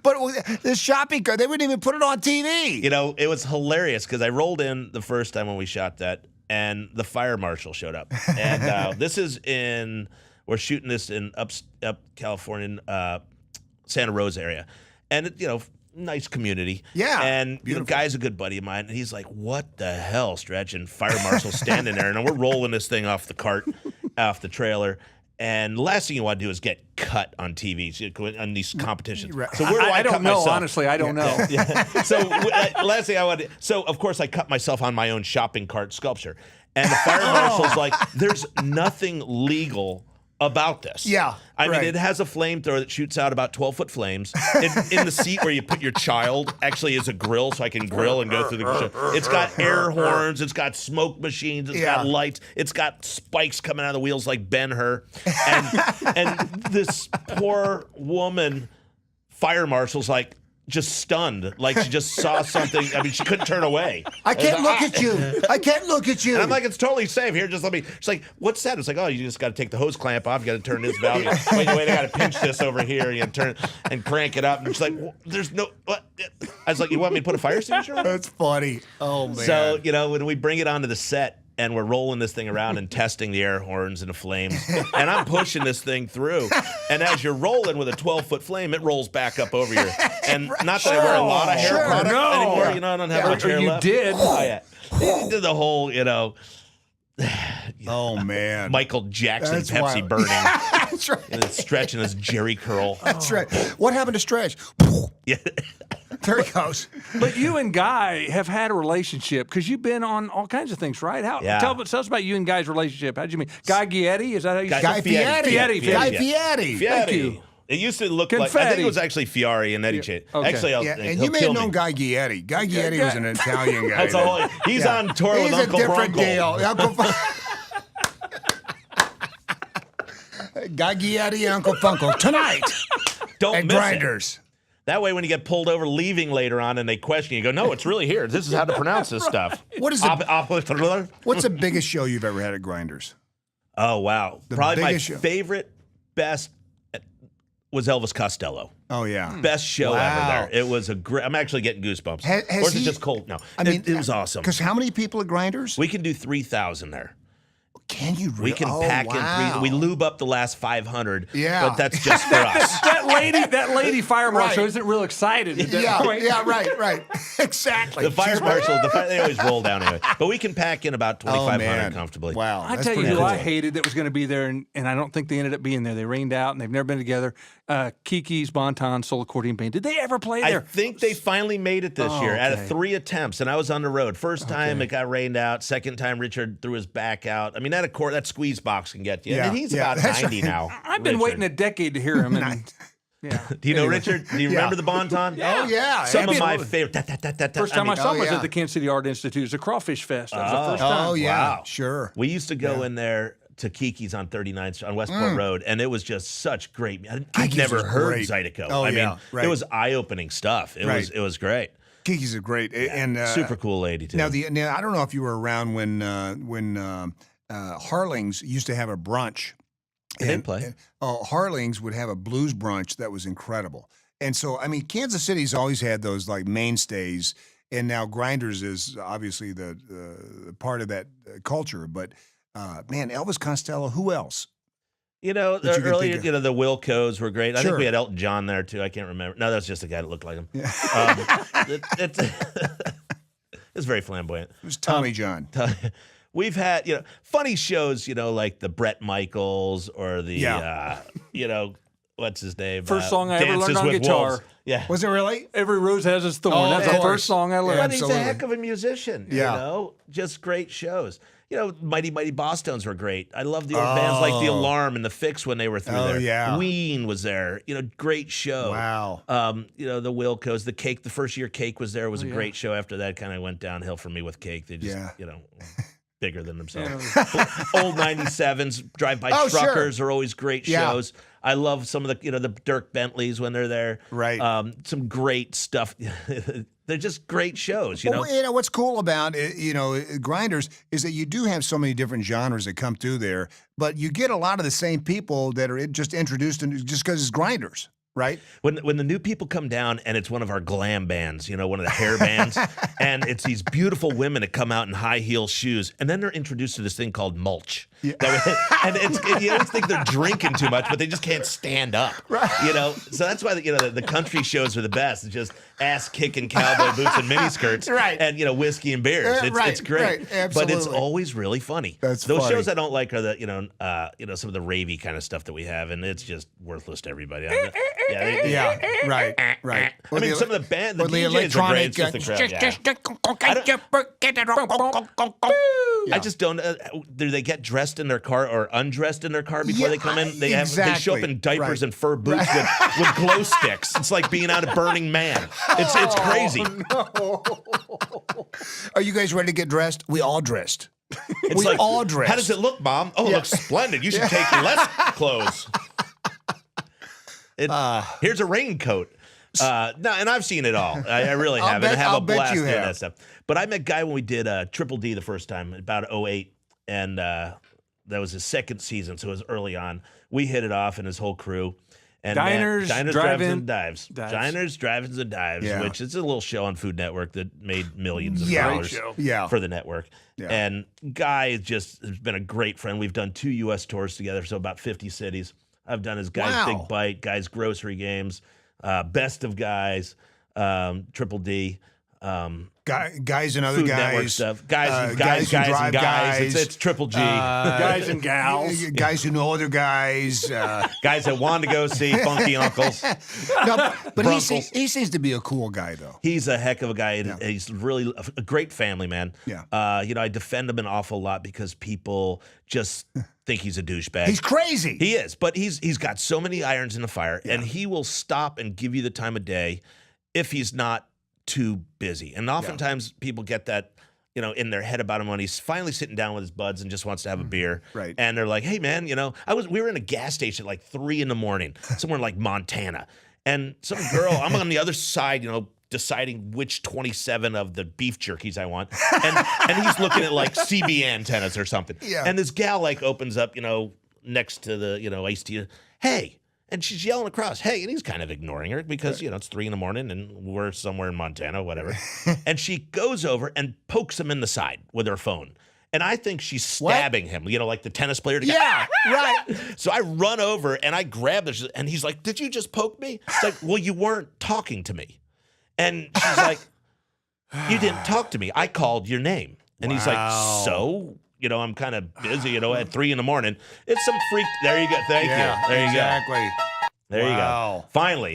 [SPEAKER 3] But the shopping cart, they wouldn't even put it on TV.
[SPEAKER 6] It was hilarious because I rolled in the first time when we shot that, and the fire marshal showed up. And we're shooting this in up California, Santa Rosa area, and nice community.
[SPEAKER 3] Yeah,
[SPEAKER 6] and the
[SPEAKER 3] beautiful.
[SPEAKER 6] guy's a good buddy of mine, and he's like, "What the hell, Stretch?" And fire marshal standing there, and we're rolling this thing off the cart, off the trailer. And the last thing you want to do is get cut on TV on these competitions.
[SPEAKER 3] Right.
[SPEAKER 6] So where do I
[SPEAKER 4] don't
[SPEAKER 6] cut
[SPEAKER 4] know.
[SPEAKER 6] myself?
[SPEAKER 4] Honestly, I don't know.
[SPEAKER 6] Yeah. So last thing I wanted. So of course I cut myself on my own shopping cart sculpture, and the fire marshal's like, "There's nothing legal about this."
[SPEAKER 3] Yeah,
[SPEAKER 6] I
[SPEAKER 3] right.
[SPEAKER 6] mean, it has a flamethrower that shoots out about 12-foot flames. In the seat where you put your child actually is a grill, so I can grill and go through the. It's got air horns. It's got smoke machines. It's got lights. It's got spikes coming out of the wheels like Ben-Hur, and this poor woman, fire marshal's like. Just stunned, like she just saw something. I mean, she couldn't turn away.
[SPEAKER 3] I can't look at you. I can't look at you.
[SPEAKER 6] And I'm like, it's totally safe. Here, just let me. She's like, what's that? It's like, oh, you just got to take the hose clamp off. You got to turn this valve. Wait, I got to pinch this over here. You turn and crank it up. And she's like, well, there's no. What? I was like, you want me to put a fire extinguisher on?
[SPEAKER 3] That's funny. Oh man.
[SPEAKER 6] So when we bring it onto the set. And we're rolling this thing around and testing the air horns and the flames. And I'm pushing this thing through. And as you're rolling with a 12-foot flame, it rolls back up over you. And not that I wear a lot of hair product anymore. I don't have much hair
[SPEAKER 4] You
[SPEAKER 6] left.
[SPEAKER 4] did.
[SPEAKER 6] Oh, yeah. He did the whole,
[SPEAKER 3] Oh man,
[SPEAKER 6] Michael Jackson
[SPEAKER 3] That's
[SPEAKER 6] Pepsi
[SPEAKER 3] wild.
[SPEAKER 6] burning.
[SPEAKER 3] That's right.
[SPEAKER 6] And it's stretching his Jerry curl.
[SPEAKER 3] That's right. What happened to Stretch?
[SPEAKER 6] Yeah.
[SPEAKER 3] There he goes.
[SPEAKER 4] But you and Guy have had a relationship because you've been on all kinds of things, right?
[SPEAKER 6] Yeah.
[SPEAKER 4] Tell us about you and Guy's relationship. How'd you meet? Guy Fieri? Is that how you say
[SPEAKER 3] Guy
[SPEAKER 4] it?
[SPEAKER 3] Fieri.
[SPEAKER 4] Fieri.
[SPEAKER 3] Guy
[SPEAKER 6] Yeah.
[SPEAKER 3] Fieri.
[SPEAKER 4] Thank you.
[SPEAKER 6] It used to look like, I think
[SPEAKER 4] Confetti.
[SPEAKER 6] it was actually Fiore and Eddie Chase.
[SPEAKER 4] Okay.
[SPEAKER 6] Actually,
[SPEAKER 3] Yeah, and you may have known Guy Fieri. Guy Fieri was an Italian guy.
[SPEAKER 6] That's all. He's
[SPEAKER 3] Yeah.
[SPEAKER 6] on tour
[SPEAKER 3] He's
[SPEAKER 6] with
[SPEAKER 3] a
[SPEAKER 6] Uncle
[SPEAKER 3] different
[SPEAKER 6] Bronco.
[SPEAKER 3] deal. Uncle Guy Fieri and Uncle Funko tonight
[SPEAKER 6] Don't
[SPEAKER 3] at
[SPEAKER 6] miss it.
[SPEAKER 3] Grinders.
[SPEAKER 6] That way, when you get pulled over leaving later on and they question you, go, no, it's really here. This is how to pronounce this stuff.
[SPEAKER 3] What is
[SPEAKER 6] it?
[SPEAKER 3] What's the biggest show you've ever had at Grinders?
[SPEAKER 6] Oh, wow.
[SPEAKER 3] The
[SPEAKER 6] Probably my
[SPEAKER 3] biggest show.
[SPEAKER 6] favorite, best was Elvis Costello.
[SPEAKER 3] Oh yeah,
[SPEAKER 6] Best show
[SPEAKER 3] Wow.
[SPEAKER 6] ever there. It was a great, I'm actually getting goosebumps.
[SPEAKER 3] Has
[SPEAKER 6] or is it
[SPEAKER 3] he-
[SPEAKER 6] just cold? No.
[SPEAKER 3] I mean,
[SPEAKER 6] it was awesome.
[SPEAKER 3] Because how many people at Grinders?
[SPEAKER 6] We can do 3,000 there.
[SPEAKER 3] Can you?
[SPEAKER 6] We can pack in 3. We lube up the last 500.
[SPEAKER 3] Yeah.
[SPEAKER 6] But that's just for us.
[SPEAKER 4] That lady fire marshal
[SPEAKER 3] Right.
[SPEAKER 4] isn't real excited at that
[SPEAKER 3] Yeah,
[SPEAKER 4] point.
[SPEAKER 3] yeah, right. Exactly.
[SPEAKER 6] The fire
[SPEAKER 3] She's-
[SPEAKER 6] marshal, they always roll down anyway. But we can pack in about
[SPEAKER 3] Oh
[SPEAKER 6] 2,500
[SPEAKER 3] man,
[SPEAKER 6] comfortably.
[SPEAKER 3] Wow.
[SPEAKER 4] I
[SPEAKER 3] that's
[SPEAKER 4] tell you
[SPEAKER 3] pretty
[SPEAKER 4] who I
[SPEAKER 3] cool.
[SPEAKER 4] hated that was going to be there, and I don't think they ended up being there. They rained out, and they've never been together. Kiki's Bonton Soul Accordion Band. Did they ever play
[SPEAKER 6] I
[SPEAKER 4] there?
[SPEAKER 6] think they finally made it this year out of
[SPEAKER 4] okay.
[SPEAKER 6] 3 attempts, and I was on the road. First time it got rained out. Second time Richard threw his back out. I mean, that squeeze box can get you.
[SPEAKER 3] Yeah,
[SPEAKER 6] And he's
[SPEAKER 3] yeah,
[SPEAKER 6] about
[SPEAKER 3] that's
[SPEAKER 6] 90
[SPEAKER 3] right.
[SPEAKER 6] now.
[SPEAKER 4] I've been
[SPEAKER 6] Richard.
[SPEAKER 4] waiting a decade to hear him. And, yeah.
[SPEAKER 6] Do you know Richard? Do you
[SPEAKER 3] Yeah.
[SPEAKER 6] remember the Bonton?
[SPEAKER 3] Oh yeah.
[SPEAKER 6] Some of my
[SPEAKER 3] absolutely.
[SPEAKER 6] favorite.
[SPEAKER 4] First time I saw him was
[SPEAKER 3] yeah.
[SPEAKER 4] at the Kansas City Art Institute. It was a crawfish fest. That was the first time.
[SPEAKER 3] Oh yeah.
[SPEAKER 6] Wow.
[SPEAKER 3] Sure.
[SPEAKER 6] We used to go in there to Kiki's on 39th on Westport Road, and it was just such great. I'd
[SPEAKER 3] Kiki's
[SPEAKER 6] never
[SPEAKER 3] was
[SPEAKER 6] heard
[SPEAKER 3] great.
[SPEAKER 6] Zydeco.
[SPEAKER 3] Oh,
[SPEAKER 6] I
[SPEAKER 3] yeah,
[SPEAKER 6] mean,
[SPEAKER 3] right.
[SPEAKER 6] it was eye-opening stuff. It
[SPEAKER 3] Right.
[SPEAKER 6] was great.
[SPEAKER 3] Kiki's a great and
[SPEAKER 6] Super cool lady too.
[SPEAKER 3] Now I don't know if you were around when Harlings used to have a brunch.
[SPEAKER 6] They didn't play.
[SPEAKER 3] Harlings would have a blues brunch that was incredible. And so, I mean, Kansas City's always had those like mainstays, and now Grinders is obviously the part of that culture. But man, Elvis Costello, who else?
[SPEAKER 6] You know,
[SPEAKER 3] that you could
[SPEAKER 6] earlier,
[SPEAKER 3] think of.
[SPEAKER 6] the Wilcos were great. I think
[SPEAKER 3] Sure.
[SPEAKER 6] we had Elton John there too. I can't remember. No, that's just a guy that looked like him. It's very flamboyant.
[SPEAKER 3] It was Tommy John.
[SPEAKER 6] We've had, funny shows, like the Bret Michaels or the,
[SPEAKER 3] Yeah.
[SPEAKER 6] what's his name?
[SPEAKER 4] First song I ever
[SPEAKER 6] Dances
[SPEAKER 4] learned on
[SPEAKER 6] with
[SPEAKER 4] guitar.
[SPEAKER 6] Wolves. Yeah.
[SPEAKER 3] Was it really?
[SPEAKER 4] Every rose has its thorn.
[SPEAKER 3] Oh,
[SPEAKER 4] That's
[SPEAKER 3] of
[SPEAKER 4] the
[SPEAKER 3] course.
[SPEAKER 4] first song I learned.
[SPEAKER 6] But he's
[SPEAKER 3] Absolutely.
[SPEAKER 6] a heck of a musician.
[SPEAKER 3] Yeah.
[SPEAKER 6] Just great shows. Mighty Mighty Bosstones were great. I love the old bands like The Alarm and The Fix when they were through
[SPEAKER 3] Oh,
[SPEAKER 6] there.
[SPEAKER 3] yeah.
[SPEAKER 6] Ween was there. Great show.
[SPEAKER 3] Wow.
[SPEAKER 6] The Wilcos, the Cake. The first year Cake was there was a great show. After that, kind of went downhill for me with Cake. They just,
[SPEAKER 3] Yeah.
[SPEAKER 6] bigger than themselves. Old 97s, drive-by
[SPEAKER 3] Oh, sure.
[SPEAKER 6] truckers are always great
[SPEAKER 3] Yeah.
[SPEAKER 6] shows. I love some of the the Dirk Bentleys when they're there.
[SPEAKER 3] Right.
[SPEAKER 6] Some great stuff. They're just great shows.
[SPEAKER 3] Well, what's cool about Grinders is that you do have so many different genres that come through there, but you get a lot of the same people that are just introduced just because it's Grinders, right?
[SPEAKER 6] When the new people come down and it's one of our glam bands, one of the hair bands, and it's these beautiful women that come out in high heel shoes, and then they're introduced to this thing called mulch. And you always think they're drinking too much, but they just can't stand up. Right. So that's why the country shows are the best. It's just ass kicking cowboy boots and miniskirts,
[SPEAKER 3] Right.
[SPEAKER 6] And whiskey and beers. It's great,
[SPEAKER 3] right,
[SPEAKER 6] but it's
[SPEAKER 3] absolutely.
[SPEAKER 6] always really funny.
[SPEAKER 3] That's
[SPEAKER 6] those
[SPEAKER 3] funny.
[SPEAKER 6] shows I don't like are the some of the ravey kind of stuff that we have, and it's just worthless to everybody.
[SPEAKER 3] Yeah, right.
[SPEAKER 6] I mean, some of the band, the
[SPEAKER 3] or the
[SPEAKER 6] DJs are great.
[SPEAKER 3] electronic.
[SPEAKER 6] It's just the crowd. I just don't. Do they get dressed in their car or undressed in their car before they come in? They show up
[SPEAKER 3] exactly.
[SPEAKER 6] in diapers
[SPEAKER 3] Right.
[SPEAKER 6] and fur boots with glow sticks. It's like being out of Burning Man. It's crazy.
[SPEAKER 3] Are you guys ready to get dressed? We all dressed.
[SPEAKER 6] It's
[SPEAKER 3] We all dressed.
[SPEAKER 6] How does it look, Mom? Oh, it looks splendid. You should take less clothes. Here's a raincoat. No, and I've seen it all. I really have. And I have
[SPEAKER 3] I'll
[SPEAKER 6] a
[SPEAKER 3] bet
[SPEAKER 6] blast
[SPEAKER 3] you
[SPEAKER 6] doing
[SPEAKER 3] have.
[SPEAKER 6] that stuff. But I met Guy when we did Triple D the first time, about 2008. And that was his second season, so it was early on. We hit it off and his whole crew. And
[SPEAKER 4] Diners,
[SPEAKER 6] Diners,
[SPEAKER 4] Drive-In,
[SPEAKER 6] Drive-Ins, and Dives.
[SPEAKER 4] Dives.
[SPEAKER 6] Diners, Drive-Ins, and Dives,
[SPEAKER 3] Yeah.
[SPEAKER 6] which is a little show on Food Network that made millions of
[SPEAKER 3] Yeah.
[SPEAKER 6] dollars
[SPEAKER 3] Great show. Yeah.
[SPEAKER 6] for the network.
[SPEAKER 3] Yeah.
[SPEAKER 6] And Guy has been a great friend. We've done 2 U.S. tours together, so about 50 cities. I've done his Guy's
[SPEAKER 3] Wow.
[SPEAKER 6] Big Bite, Guy's Grocery Games, Best of Guys, Triple D.
[SPEAKER 3] Guys and other
[SPEAKER 6] Food Network
[SPEAKER 3] guys.
[SPEAKER 6] stuff. Guys
[SPEAKER 3] who
[SPEAKER 6] and
[SPEAKER 3] drive
[SPEAKER 6] guys. It's triple G.
[SPEAKER 4] Guys and gals.
[SPEAKER 3] Guys who know other guys.
[SPEAKER 6] Guys that want to go see Funky Uncles.
[SPEAKER 3] No, but he
[SPEAKER 6] Brunkles.
[SPEAKER 3] seems to be a cool guy, though.
[SPEAKER 6] He's a heck of a guy. And he's really a great family man.
[SPEAKER 3] Yeah.
[SPEAKER 6] I defend him an awful lot because people just think he's a douchebag.
[SPEAKER 3] He's crazy.
[SPEAKER 6] He is, but he's got so many irons in the fire, and he will stop and give you the time of day if he's not too busy. And oftentimes people get that, in their head about him when he's finally sitting down with his buds and just wants to have a beer.
[SPEAKER 3] Right.
[SPEAKER 6] And they're like, "Hey man, we were in a gas station at like 3 a.m, somewhere in like Montana, and some girl, I'm on the other side, deciding which 27 of the beef jerkies I want. And he's looking at like CB antennas or something.
[SPEAKER 3] Yeah.
[SPEAKER 6] And this gal like opens up, next to the, iced tea, hey. And she's yelling across, hey, and he's kind of ignoring her because, it's 3 a.m. and we're somewhere in Montana, whatever. And she goes over and pokes him in the side with her phone. And I think she's stabbing him, like the tennis player.
[SPEAKER 3] Yeah, right.
[SPEAKER 6] So I run over and I grab this, and he's like, did you just poke me? It's like, well, you weren't talking to me. And she's like, you didn't talk to me. I called your name. And he's like, so? I'm kind of busy, at 3 a.m. It's some freak. There you go. Thank you. There you
[SPEAKER 3] exactly.
[SPEAKER 6] go. There you go. Finally.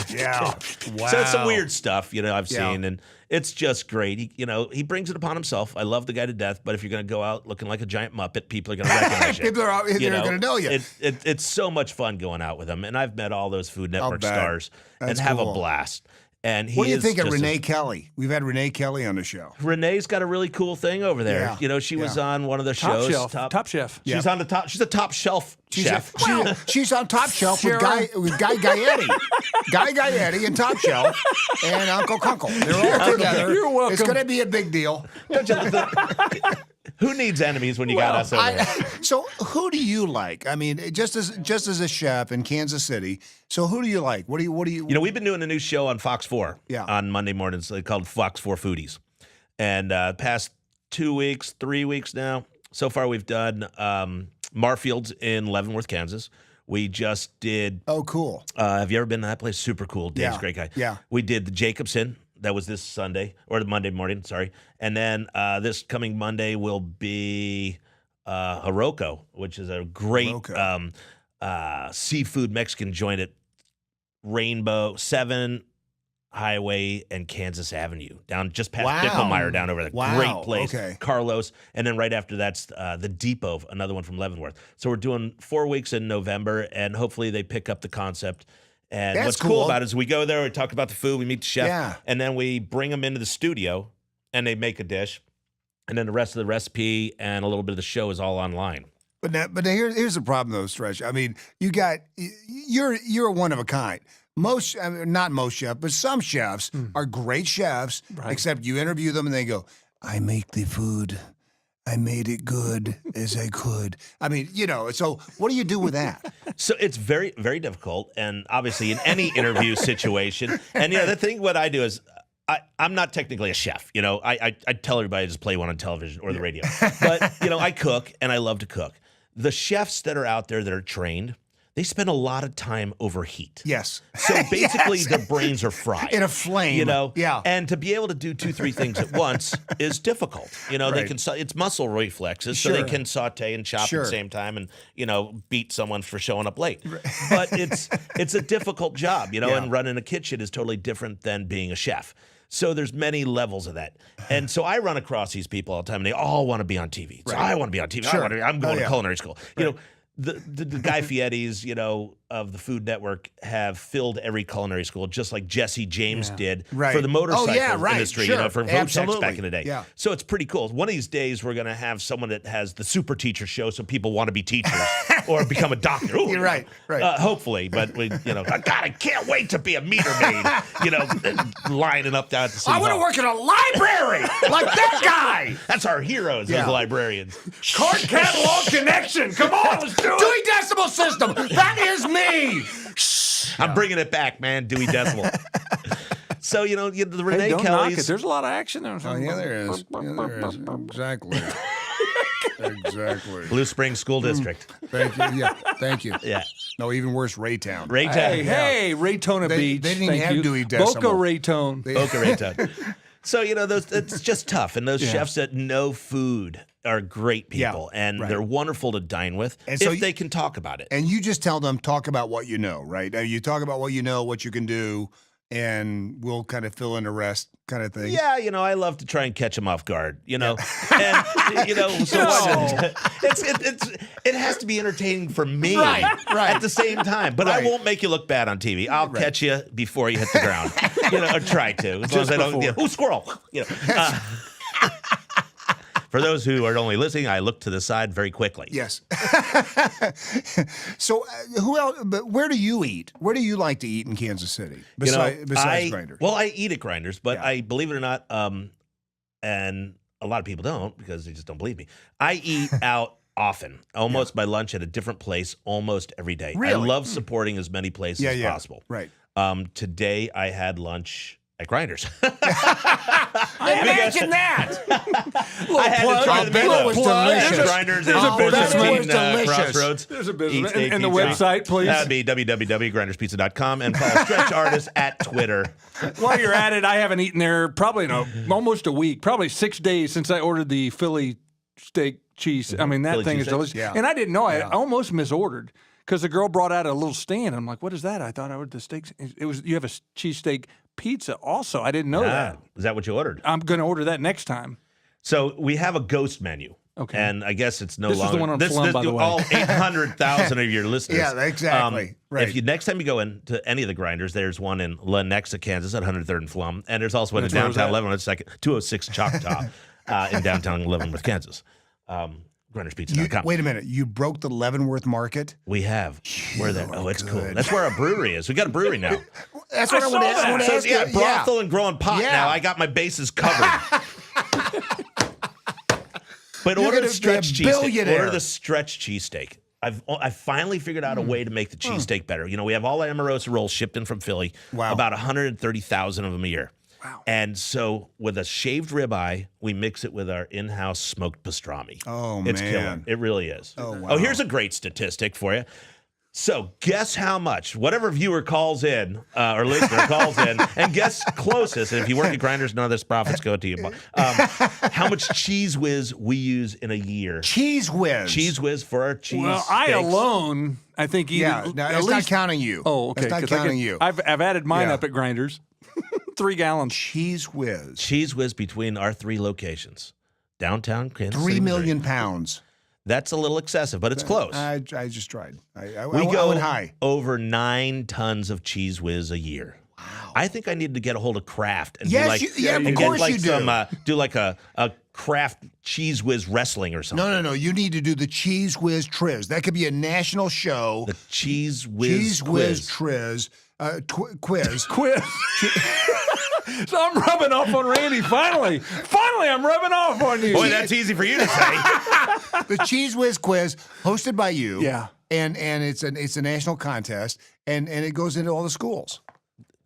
[SPEAKER 3] Yeah. Wow.
[SPEAKER 6] So it's some weird stuff, I've
[SPEAKER 3] Yeah.
[SPEAKER 6] seen. And it's just great. He brings it upon himself. I love the guy to death. But if you're going to go out looking like a giant Muppet, people are going to recognize you.
[SPEAKER 3] People are they're going to know you.
[SPEAKER 6] It's so much fun going out with him. And I've met all those Food Network
[SPEAKER 3] bet.
[SPEAKER 6] stars
[SPEAKER 3] That's
[SPEAKER 6] and have
[SPEAKER 3] cool.
[SPEAKER 6] a blast. And
[SPEAKER 3] What do you think of
[SPEAKER 6] just
[SPEAKER 3] Renee Kelly? We've had Renee Kelly on the show.
[SPEAKER 6] Renee's got a really cool thing over there.
[SPEAKER 3] Yeah.
[SPEAKER 6] She was
[SPEAKER 3] Yeah.
[SPEAKER 6] on one of the
[SPEAKER 4] Top
[SPEAKER 6] shows.
[SPEAKER 4] shelf. Top chef.
[SPEAKER 6] She's on the top. She's a top shelf chef.
[SPEAKER 3] She's on Top Shelf with Guy Gaetti. Guy Gaetti and Top Shelf and Uncle Kunkel. They're all together.
[SPEAKER 4] You're welcome.
[SPEAKER 3] It's going to be a big deal.
[SPEAKER 6] Who needs enemies when you got us over there?
[SPEAKER 3] So who do you like? I mean, just as a chef in Kansas City. So who do you like? What do you?
[SPEAKER 6] We've been doing a new show on Fox 4 on Monday mornings called Fox 4 Foodies. And past 2 weeks, 3 weeks now, so far we've done Marfield's in Leavenworth, Kansas. We just did.
[SPEAKER 3] Oh, cool.
[SPEAKER 6] Have you ever been to that place? Super cool. Dave's a great guy.
[SPEAKER 3] Yeah.
[SPEAKER 6] We did the Jacobson. That was this Sunday, or the Monday morning, sorry. And then this coming Monday will be Hiroko, which is a great seafood Mexican joint at Rainbow 7 Highway and Kansas Avenue, down just past Bicklemeyer, down over there.
[SPEAKER 3] Wow.
[SPEAKER 6] Great place.
[SPEAKER 3] Okay.
[SPEAKER 6] Carlos. And then right after that's the Depot, another one from Leavenworth. So we're doing 4 weeks in November, and hopefully they pick up the concept. And
[SPEAKER 3] That's
[SPEAKER 6] what's cool
[SPEAKER 3] cool.
[SPEAKER 6] about it is we go there, we talk about the food, we meet the chef,
[SPEAKER 3] Yeah.
[SPEAKER 6] and then we bring them into the studio, and they make a dish. And then the rest of the recipe and a little bit of the show is all online.
[SPEAKER 3] But here's the problem, though, Stretch. I mean, you're one of a kind. Not most chefs, but some chefs are great chefs, except you interview them and they go, I make the food. I made it good as I could. I mean, so what do you do with that?
[SPEAKER 6] So it's very, very difficult. And obviously in any interview situation, and the thing what I do is I'm not technically a chef. I tell everybody to just play one on television or the radio. But, I cook and I love to cook. The chefs that are out there that are trained, they spend a lot of time over heat.
[SPEAKER 3] Yes.
[SPEAKER 6] So basically their brains are fried.
[SPEAKER 3] In a flame. Yeah.
[SPEAKER 6] And to be able to do 2-3 things at once is difficult. They can, it's muscle reflexes, so they
[SPEAKER 3] Sure.
[SPEAKER 6] can saute and chop
[SPEAKER 3] Sure.
[SPEAKER 6] at the same time and, beat someone for showing up late. But it's a difficult job, and running a kitchen is totally different than being a chef. So there's many levels of that. And so I run across these people all the time, and they all want to be on TV. So I want to be on TV.
[SPEAKER 3] Sure.
[SPEAKER 6] I'm going to
[SPEAKER 3] yeah.
[SPEAKER 6] culinary school. The Guy Fieri's, of the Food Network have filled every culinary school, just like Jesse James did
[SPEAKER 3] Right.
[SPEAKER 6] for the motorcycle industry,
[SPEAKER 3] Sure.
[SPEAKER 6] for Votex
[SPEAKER 3] Absolutely.
[SPEAKER 6] back in the day.
[SPEAKER 3] Yeah.
[SPEAKER 6] So it's pretty cool. One of these days, we're going to have someone that has the super teacher show so people want to be teachers or become a doctor. Ooh,
[SPEAKER 3] You're right.
[SPEAKER 6] hopefully, but I can't wait to be a meter maid, lining up down at the city
[SPEAKER 3] I want to
[SPEAKER 6] hall.
[SPEAKER 3] work in a library like that guy.
[SPEAKER 6] That's our heroes
[SPEAKER 3] Yeah.
[SPEAKER 6] as librarians.
[SPEAKER 4] Card catalog connection. Come on, let's do it.
[SPEAKER 3] Dewey Decimal System. That is me.
[SPEAKER 6] I'm bringing it back, man. Dewey Decimal. So, the Renee
[SPEAKER 4] Hey, don't knock
[SPEAKER 6] Kelly's.
[SPEAKER 4] it. There's a lot of action there.
[SPEAKER 3] Oh, yeah, there is. Exactly. Exactly.
[SPEAKER 6] Blue Springs School District.
[SPEAKER 3] Thank you. Yeah. Thank you.
[SPEAKER 6] Yeah.
[SPEAKER 3] No, even worse, Raytown.
[SPEAKER 6] Raytown.
[SPEAKER 4] Hey, Raytona
[SPEAKER 3] They-
[SPEAKER 4] Beach.
[SPEAKER 3] they didn't
[SPEAKER 4] Thank
[SPEAKER 3] have
[SPEAKER 4] you.
[SPEAKER 3] Dewey Decimal.
[SPEAKER 6] Boca
[SPEAKER 4] Boca Raytone.
[SPEAKER 6] Raytown. So, it's just tough. And those chefs that know food are great people, and
[SPEAKER 3] right.
[SPEAKER 6] they're wonderful to dine with
[SPEAKER 3] And so
[SPEAKER 6] if they can talk about it.
[SPEAKER 3] And you just tell them, talk about what you know, right? You talk about what you know, what you can do, and we'll kind of fill in the rest kind of thing.
[SPEAKER 6] Yeah, I love to try and catch them off guard, And, so it has to be entertaining for me
[SPEAKER 3] Right.
[SPEAKER 6] at the same time. But
[SPEAKER 3] Right.
[SPEAKER 6] I won't make you look bad on TV. I'll catch you before you hit the ground, or try to. As long as I don't, ooh, squirrel. For those who are only listening, I look to the side very quickly.
[SPEAKER 3] Yes. So, who else? But where do you eat? Where do you like to eat in Kansas City besides Grinders?
[SPEAKER 6] Well, I eat at Grinders, but
[SPEAKER 3] Yeah.
[SPEAKER 6] I believe it or not, and a lot of people don't because they just don't believe me. I eat out often, almost my lunch at a different place almost every day.
[SPEAKER 3] Really?
[SPEAKER 6] I love supporting as many places as possible.
[SPEAKER 3] Right.
[SPEAKER 6] Today I had lunch at Grinders.
[SPEAKER 3] Imagine that.
[SPEAKER 6] I had to try the
[SPEAKER 3] bet it was delicious.
[SPEAKER 6] Grinders
[SPEAKER 4] There's a
[SPEAKER 6] at
[SPEAKER 4] business.
[SPEAKER 6] 417
[SPEAKER 3] Delicious.
[SPEAKER 6] Crossroads.
[SPEAKER 4] There's a
[SPEAKER 6] Eat
[SPEAKER 4] business.
[SPEAKER 6] steak,
[SPEAKER 4] And the
[SPEAKER 6] eat steak.
[SPEAKER 4] website, please.
[SPEAKER 6] That would be www.grinderspizza.com and follow Stretch Artist at Twitter.
[SPEAKER 4] While you're at it, I haven't eaten there probably almost a week, probably 6 days since I ordered the Philly steak cheese. I mean, that
[SPEAKER 6] Philly
[SPEAKER 4] thing is
[SPEAKER 6] cheesesteak?
[SPEAKER 4] delicious.
[SPEAKER 3] Yeah.
[SPEAKER 4] And I didn't know. I almost misordered because the girl brought out a little stand. I'm like, what is that? I thought I ordered the steaks. It was, you have a cheesesteak pizza also. I didn't know that.
[SPEAKER 6] Is that what you ordered?
[SPEAKER 4] I'm going to order that next time.
[SPEAKER 6] So we have a ghost menu.
[SPEAKER 4] Okay.
[SPEAKER 6] And I guess it's no
[SPEAKER 4] This is
[SPEAKER 6] longer
[SPEAKER 4] the one on Plum, by the way.
[SPEAKER 6] all 800,000 of your listeners.
[SPEAKER 3] Yeah, exactly. Right.
[SPEAKER 6] If you next time you go into any of the Grinders, there's one in Lenexa, Kansas at 103rd and Plum, and there's also one in
[SPEAKER 4] That's where it was
[SPEAKER 6] downtown
[SPEAKER 4] at.
[SPEAKER 6] Leavenworth, 206 Choctaw in downtown Leavenworth, Kansas. Grinderspizza.com.
[SPEAKER 3] Wait a minute. You broke the Leavenworth market?
[SPEAKER 6] We have. We're there. Oh, it's cool.
[SPEAKER 3] good.
[SPEAKER 6] That's where our brewery is. We got a brewery now.
[SPEAKER 3] That's what I
[SPEAKER 4] saw
[SPEAKER 3] want
[SPEAKER 4] that.
[SPEAKER 3] to
[SPEAKER 6] So
[SPEAKER 3] ask
[SPEAKER 6] yeah,
[SPEAKER 3] you.
[SPEAKER 6] brothel and growing pot
[SPEAKER 3] Yeah.
[SPEAKER 6] now. I got my bases covered. But
[SPEAKER 3] You're
[SPEAKER 6] order
[SPEAKER 3] gonna
[SPEAKER 6] the stretch
[SPEAKER 3] be a
[SPEAKER 6] cheesesteak.
[SPEAKER 3] billionaire.
[SPEAKER 6] Order the stretch cheesesteak. I finally figured out a way to make the cheesesteak better. We have all the Amorosa rolls shipped in from Philly.
[SPEAKER 3] Wow.
[SPEAKER 6] About 130,000 of them a year.
[SPEAKER 4] Wow.
[SPEAKER 6] And so with a shaved ribeye, we mix it with our in-house smoked pastrami.
[SPEAKER 3] Oh,
[SPEAKER 6] It's
[SPEAKER 3] man.
[SPEAKER 6] killer. It really is.
[SPEAKER 3] Oh, wow.
[SPEAKER 6] Oh, here's a great statistic for you. So guess how much, whatever viewer calls in, or listener calls in, and guess closest, and if you work at Grinders, none of this profits go to you. How much Cheese Whiz we use in a year.
[SPEAKER 3] Cheese Whiz.
[SPEAKER 6] Cheese Whiz for our cheese
[SPEAKER 4] Well, I
[SPEAKER 6] steaks.
[SPEAKER 4] alone, I think eat
[SPEAKER 3] Yeah, no,
[SPEAKER 4] at
[SPEAKER 3] it's
[SPEAKER 4] least.
[SPEAKER 3] not counting you.
[SPEAKER 4] Oh, okay.
[SPEAKER 3] It's not
[SPEAKER 4] 'cause I
[SPEAKER 3] counting
[SPEAKER 4] get-
[SPEAKER 3] you.
[SPEAKER 4] I've added mine
[SPEAKER 3] Yeah.
[SPEAKER 4] up at Grinders. 3 gallons.
[SPEAKER 3] Cheese Whiz.
[SPEAKER 6] Cheese Whiz between our 3 locations. Downtown Kansas
[SPEAKER 3] 3
[SPEAKER 6] City,
[SPEAKER 3] million
[SPEAKER 6] Missouri.
[SPEAKER 3] pounds.
[SPEAKER 6] That's a little excessive, but it's close.
[SPEAKER 3] I just tried. I
[SPEAKER 6] We
[SPEAKER 3] I
[SPEAKER 6] go
[SPEAKER 3] went high.
[SPEAKER 6] over 9 tons of Cheese Whiz a year. Wow. I think I need to get a hold of Kraft and
[SPEAKER 3] Yes,
[SPEAKER 6] do like,
[SPEAKER 3] yeah, of
[SPEAKER 6] and
[SPEAKER 3] course
[SPEAKER 6] get like
[SPEAKER 3] you do.
[SPEAKER 6] some do like a Kraft Cheese Whiz wrestling or something.
[SPEAKER 3] No. You need to do the Cheese Whiz Triz. That could be a national show.
[SPEAKER 6] The Cheese Whiz
[SPEAKER 3] Cheese Whiz
[SPEAKER 6] quiz.
[SPEAKER 3] Triz quiz.
[SPEAKER 4] Quit. So I'm rubbing off on Randy. Finally, I'm rubbing off on you.
[SPEAKER 6] Boy, that's easy for you to say.
[SPEAKER 3] The Cheese Whiz Quiz, hosted by you.
[SPEAKER 4] Yeah.
[SPEAKER 3] And it's a national contest, and it goes into all the schools.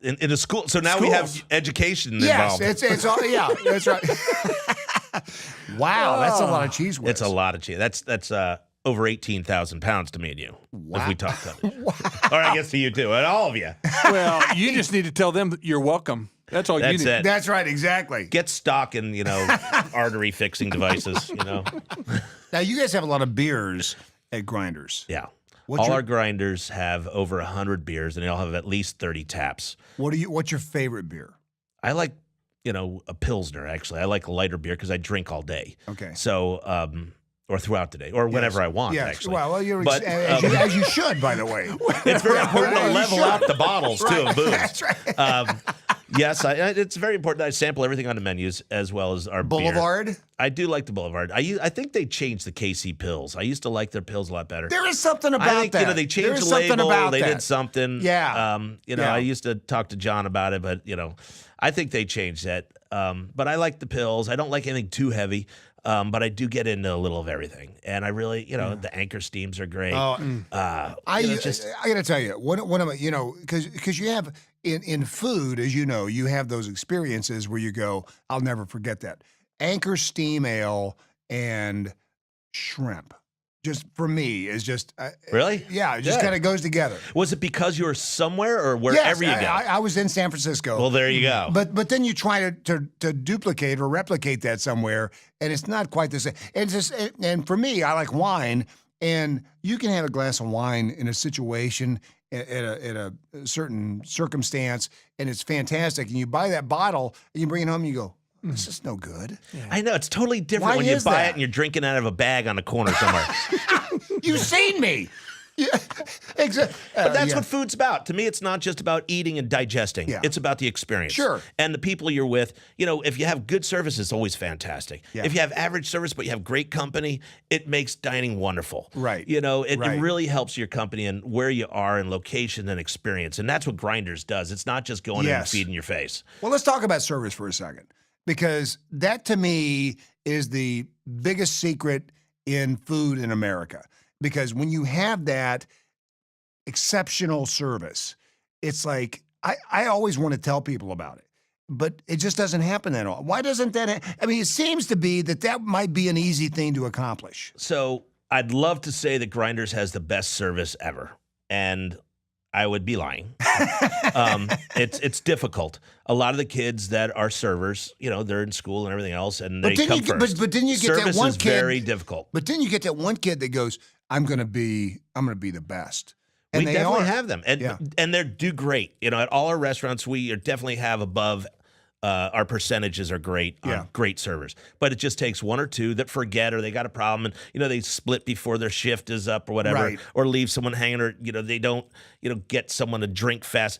[SPEAKER 6] In a school. So now we have
[SPEAKER 4] Schools.
[SPEAKER 6] education
[SPEAKER 3] Yes,
[SPEAKER 6] involved.
[SPEAKER 3] it's all that's right. Wow, that's a lot of Cheese Whiz.
[SPEAKER 6] It's a lot of cheese. That's over 18,000 pounds to me and you. If we talk tonnage. Or I guess to you too, and all of you.
[SPEAKER 4] Well, you just need to tell them that you're welcome. That's all
[SPEAKER 6] That's
[SPEAKER 4] you need.
[SPEAKER 6] it.
[SPEAKER 3] That's right, exactly.
[SPEAKER 6] Get stock in, artery fixing devices,
[SPEAKER 3] Now you guys have a lot of beers at Grinders.
[SPEAKER 6] Yeah.
[SPEAKER 3] What's
[SPEAKER 6] all
[SPEAKER 3] your-
[SPEAKER 6] our grinders have over 100 beers, and they all have at least 30 taps.
[SPEAKER 3] What's your favorite beer?
[SPEAKER 6] I like, a Pilsner, actually. I like lighter beer because I drink all day.
[SPEAKER 3] Okay.
[SPEAKER 6] So, or throughout the day, or whenever I want,
[SPEAKER 3] Yes.
[SPEAKER 6] actually.
[SPEAKER 3] Well, you're
[SPEAKER 6] But,
[SPEAKER 3] as you should, by the way.
[SPEAKER 6] It's very important to
[SPEAKER 3] You
[SPEAKER 6] level
[SPEAKER 3] should.
[SPEAKER 6] out the bottles, too, of booze.
[SPEAKER 3] That's right.
[SPEAKER 6] Yes, it's very important that I sample everything on the menus as well as our beer.
[SPEAKER 3] Boulevard.
[SPEAKER 6] I do like the Boulevard. I think they changed the KC pills. I used to like their pills a lot better.
[SPEAKER 3] There is something about
[SPEAKER 6] I think
[SPEAKER 3] that.
[SPEAKER 6] they
[SPEAKER 3] There
[SPEAKER 6] changed
[SPEAKER 3] is
[SPEAKER 6] the
[SPEAKER 3] something
[SPEAKER 6] label.
[SPEAKER 3] about
[SPEAKER 6] They
[SPEAKER 3] that.
[SPEAKER 6] did something.
[SPEAKER 3] Yeah. Yeah.
[SPEAKER 6] I used to talk to John about it, but I think they changed that. But I like the pills. I don't like anything too heavy. But I do get into a little of everything, and I really, the Anchor Steams are great.
[SPEAKER 3] I got to tell you, one of my, because you have in food, as you know, you have those experiences where you go, I'll never forget that. Anchor Steam Ale and shrimp. just for me is just
[SPEAKER 6] Really?
[SPEAKER 3] yeah, it just
[SPEAKER 6] Good.
[SPEAKER 3] kind of goes together.
[SPEAKER 6] Was it because you were somewhere or wherever
[SPEAKER 3] Yes,
[SPEAKER 6] you go?
[SPEAKER 3] I was in San Francisco.
[SPEAKER 6] Well, there you go.
[SPEAKER 3] But then you try to duplicate or replicate that somewhere, and it's not quite the same. It's just and for me, I like wine, and you can have a glass of wine in a situation at a certain circumstance, and it's fantastic. And you buy that bottle, and you bring it home, and you go, "This is no good."
[SPEAKER 6] I know it's totally different
[SPEAKER 3] Why
[SPEAKER 6] when you
[SPEAKER 3] is
[SPEAKER 6] buy
[SPEAKER 3] that?
[SPEAKER 6] it and you're drinking out of a bag on a corner somewhere.
[SPEAKER 3] You've seen me. Yeah, exactly.
[SPEAKER 6] But that's what food's about. To me, it's not just about eating and digesting.
[SPEAKER 3] Yeah.
[SPEAKER 6] It's about the experience.
[SPEAKER 3] Sure.
[SPEAKER 6] And the people you're with. You know, if you have good service, it's always fantastic.
[SPEAKER 3] Yeah.
[SPEAKER 6] If you have average service, but you have great company, it makes dining wonderful.
[SPEAKER 3] Right.
[SPEAKER 6] You know, it
[SPEAKER 3] Right.
[SPEAKER 6] really helps your company and where you are and location and experience. And that's what Grinders does. It's not just going in and
[SPEAKER 3] Yes.
[SPEAKER 6] feeding your face.
[SPEAKER 3] Well, let's talk about service for a second, because that to me is the biggest secret in food in America. Because when you have that exceptional service, it's like I always want to tell people about it, but it just doesn't happen that often. Why doesn't that? I mean, it seems to be that might be an easy thing to accomplish.
[SPEAKER 6] So I'd love to say that Grinders has the best service ever. And I would be lying. It's difficult. A lot of the kids that are servers, you know, they're in school and everything else, and they come first.
[SPEAKER 3] But then you get
[SPEAKER 6] Service
[SPEAKER 3] that one
[SPEAKER 6] is
[SPEAKER 3] kid.
[SPEAKER 6] very difficult.
[SPEAKER 3] But then you get that one kid that goes, "I'm gonna be the best." And
[SPEAKER 6] We
[SPEAKER 3] they
[SPEAKER 6] definitely
[SPEAKER 3] are.
[SPEAKER 6] have them, and
[SPEAKER 3] Yeah.
[SPEAKER 6] and they do great. You know, at all our restaurants, we definitely have above. Our percentages are great on
[SPEAKER 3] Yeah.
[SPEAKER 6] great servers, but it just takes one or two that forget or they got a problem, and you know they split before their shift is up or whatever,
[SPEAKER 3] Right.
[SPEAKER 6] or leave someone hanging, or you know they don't get someone to drink fast.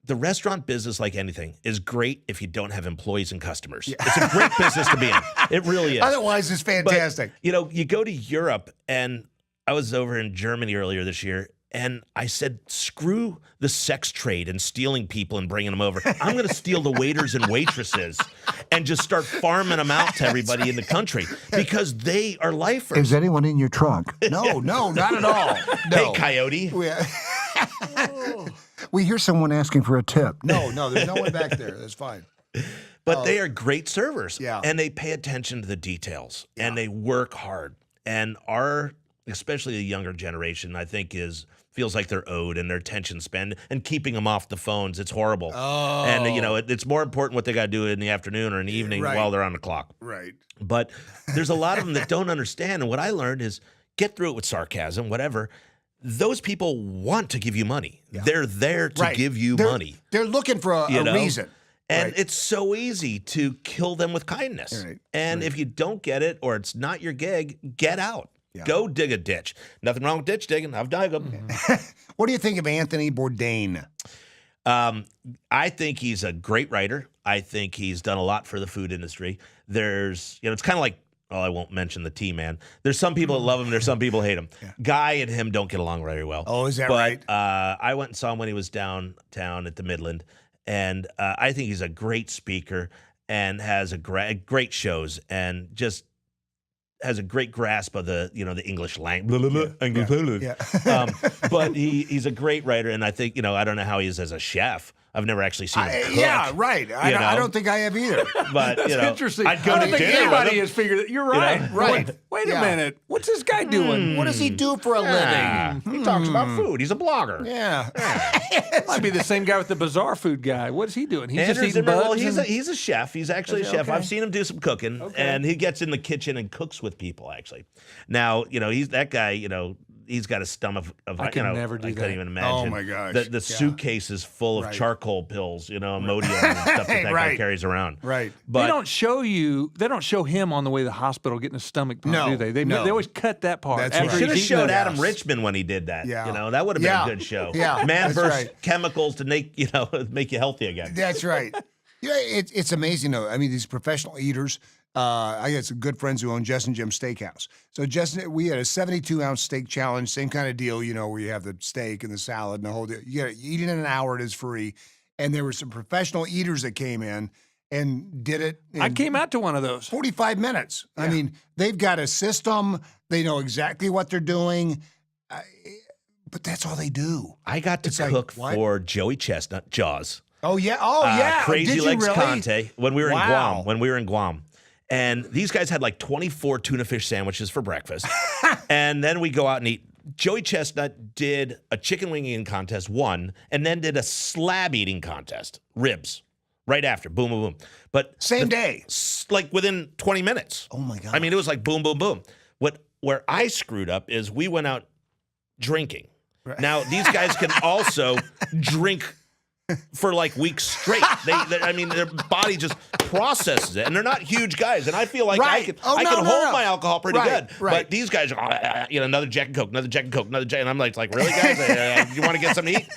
[SPEAKER 6] The restaurant business, like anything, is great if you don't have employees and customers. It's a great business to be in. It really is.
[SPEAKER 3] Otherwise, it's
[SPEAKER 6] But,
[SPEAKER 3] fantastic.
[SPEAKER 6] you know, you go to Europe, and I was over in Germany earlier this year, and I said, screw the sex trade and stealing people and bringing them over. I'm going to steal the waiters and waitresses and just start farming them out to everybody in the country because they are lifers.
[SPEAKER 3] anyone in your trunk? No, not at all.
[SPEAKER 6] Hey,
[SPEAKER 3] No.
[SPEAKER 6] coyote.
[SPEAKER 3] We hear someone asking for a tip. No, there's no one back there. That's fine.
[SPEAKER 6] But they are great servers.
[SPEAKER 3] Yeah.
[SPEAKER 6] And they pay attention to the details and they work hard. And especially the younger generation, I think feels like they're owed, and their attention span and keeping them off the phones. It's horrible.
[SPEAKER 3] Oh.
[SPEAKER 6] And you know, it's more important what they got to do in the afternoon or in the evening
[SPEAKER 3] Right.
[SPEAKER 6] while they're on the clock.
[SPEAKER 3] Right.
[SPEAKER 6] But there's a lot of them that don't understand. And what I learned is get through it with sarcasm, whatever. Those people want to give you money. They're there to
[SPEAKER 3] Right.
[SPEAKER 6] give you money.
[SPEAKER 3] They're looking for a
[SPEAKER 6] You know?
[SPEAKER 3] reason.
[SPEAKER 6] And
[SPEAKER 3] Right.
[SPEAKER 6] it's so easy to kill them with kindness.
[SPEAKER 3] Right.
[SPEAKER 6] And if you don't get it or it's not your gig, get out.
[SPEAKER 3] Yeah.
[SPEAKER 6] Go dig a ditch. Nothing wrong with ditch digging. I've dug them.
[SPEAKER 3] What do you think of Anthony Bourdain?
[SPEAKER 6] I think he's a great writer. I think he's done a lot for the food industry. It's kind of like, I won't mention the T-Man. There's some people that love him. There's some people hate him. Guy and him don't get along very well.
[SPEAKER 3] Oh, is that
[SPEAKER 6] but,
[SPEAKER 3] right?
[SPEAKER 6] I went and saw him when he was downtown at the Midland, and I think he's a great speaker and has great shows and just has a great grasp of the English language.
[SPEAKER 3] Yeah.
[SPEAKER 6] But he's a great writer, and I think I don't know how he is as a chef. I've never actually seen him cook.
[SPEAKER 3] Yeah, right. I don't think I have either.
[SPEAKER 6] But
[SPEAKER 4] That's interesting.
[SPEAKER 6] I'd go
[SPEAKER 4] I
[SPEAKER 6] to
[SPEAKER 4] don't think
[SPEAKER 6] dinner with
[SPEAKER 4] anybody
[SPEAKER 6] him.
[SPEAKER 4] has figured it. You're right.
[SPEAKER 3] Right.
[SPEAKER 4] Wait
[SPEAKER 3] Yeah.
[SPEAKER 4] a minute. What's this guy doing?
[SPEAKER 3] What does he do for a
[SPEAKER 6] Yeah.
[SPEAKER 3] living?
[SPEAKER 6] He talks about food. He's a blogger.
[SPEAKER 3] Yeah.
[SPEAKER 4] Might be the same guy with the bizarre food guy. What is he doing? He's
[SPEAKER 6] Andrew
[SPEAKER 4] just eating
[SPEAKER 6] Zimmer,
[SPEAKER 4] bugs.
[SPEAKER 6] well, he's a chef. He's actually a chef.
[SPEAKER 4] Okay.
[SPEAKER 6] I've seen him do some cooking, and he gets in the kitchen and cooks with people. Actually, now he's that guy. He's got a stomach of
[SPEAKER 4] I could never do
[SPEAKER 6] I couldn't
[SPEAKER 4] that.
[SPEAKER 6] even imagine.
[SPEAKER 3] Oh, my gosh.
[SPEAKER 6] The
[SPEAKER 3] Yeah.
[SPEAKER 6] suitcase is full of
[SPEAKER 3] Right.
[SPEAKER 6] charcoal pills, Imodium and stuff that guy
[SPEAKER 3] Right.
[SPEAKER 6] carries around.
[SPEAKER 3] Right.
[SPEAKER 6] But
[SPEAKER 4] They don't show him on the way to the hospital getting his stomach pumped,
[SPEAKER 3] No,
[SPEAKER 4] do they? They
[SPEAKER 3] no.
[SPEAKER 4] always cut that part.
[SPEAKER 3] That's
[SPEAKER 4] after
[SPEAKER 3] right.
[SPEAKER 6] should have
[SPEAKER 4] he's eaten
[SPEAKER 6] showed
[SPEAKER 4] them.
[SPEAKER 6] Adam
[SPEAKER 3] Yes.
[SPEAKER 6] Richmond when he did that.
[SPEAKER 3] Yeah.
[SPEAKER 6] That would have been
[SPEAKER 3] Yeah.
[SPEAKER 6] a good show.
[SPEAKER 3] Yeah,
[SPEAKER 6] Man
[SPEAKER 3] that's
[SPEAKER 6] versus
[SPEAKER 3] right.
[SPEAKER 6] chemicals to make make you healthy again.
[SPEAKER 3] That's right. It's amazing though. I mean, these professional eaters. I got some good friends who own Jess and Jim Steakhouse. So we had a 72-ounce steak challenge, same kind of deal, where you have the steak and the salad and the whole deal. You eat it in an hour, it is free. And there were some professional eaters that came in and did it.
[SPEAKER 4] I
[SPEAKER 3] in
[SPEAKER 4] came out to one of those.
[SPEAKER 3] 45 minutes. I mean, they've got a system. They know exactly what they're doing. But that's all they do.
[SPEAKER 6] I got to
[SPEAKER 3] It's like,
[SPEAKER 6] cook
[SPEAKER 3] what?
[SPEAKER 6] for Joey Chestnut, Jaws.
[SPEAKER 3] Oh yeah. Oh yeah.
[SPEAKER 6] Crazy
[SPEAKER 3] Did you
[SPEAKER 6] Legs
[SPEAKER 3] really?
[SPEAKER 6] Conte when we were in
[SPEAKER 3] Wow.
[SPEAKER 6] Guam. And these guys had like 24 tuna fish sandwiches for breakfast. And then we go out and eat. Joey Chestnut did a chicken wing eating contest, won, and then did a slab eating contest, ribs, right after. Boom, boom, boom. But
[SPEAKER 3] Same day.
[SPEAKER 6] like within 20 minutes.
[SPEAKER 3] Oh my God.
[SPEAKER 6] I mean, it was like boom, boom, boom. Where I screwed up is we went out drinking. Now, these guys can also drink for like weeks straight. I mean, their body just processes it, and they're not huge guys. And I feel like I can hold my alcohol pretty good.
[SPEAKER 3] Right.
[SPEAKER 6] But these guys, another Jack and Coke, another Jack and Coke, another Jack, and I'm like, really, guys? You want to get something to eat?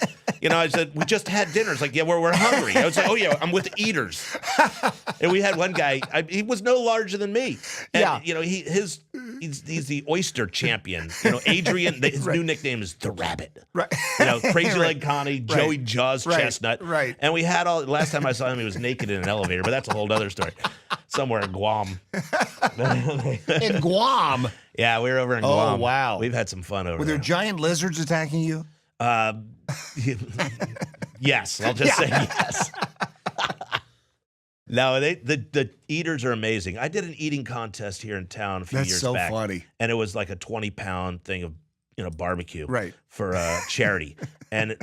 [SPEAKER 6] I said, we just had dinner. It's like, yeah, we're hungry. I was like, oh yeah, I'm with eaters. And we had one guy. He was no larger than me. And, he's the oyster champion. Adrian. His new nickname is the Rabbit.
[SPEAKER 3] Right.
[SPEAKER 6] Crazy Leg Connie, Joey Jaws Chestnut.
[SPEAKER 3] Right.
[SPEAKER 6] And we had last time I saw him, he was naked in an elevator, but that's a whole other story. Somewhere in Guam.
[SPEAKER 3] In Guam?
[SPEAKER 6] Yeah, we were over in Guam.
[SPEAKER 3] Oh, wow.
[SPEAKER 6] We've had some fun over
[SPEAKER 3] Were
[SPEAKER 6] there.
[SPEAKER 3] there giant lizards attacking you?
[SPEAKER 6] Yes, I'll just say yes. No, the eaters are amazing. I did an eating contest here in town a few
[SPEAKER 3] That's
[SPEAKER 6] years
[SPEAKER 3] so
[SPEAKER 6] back.
[SPEAKER 3] funny.
[SPEAKER 6] And it was like a 20-pound thing of barbecue
[SPEAKER 3] for
[SPEAKER 6] charity. And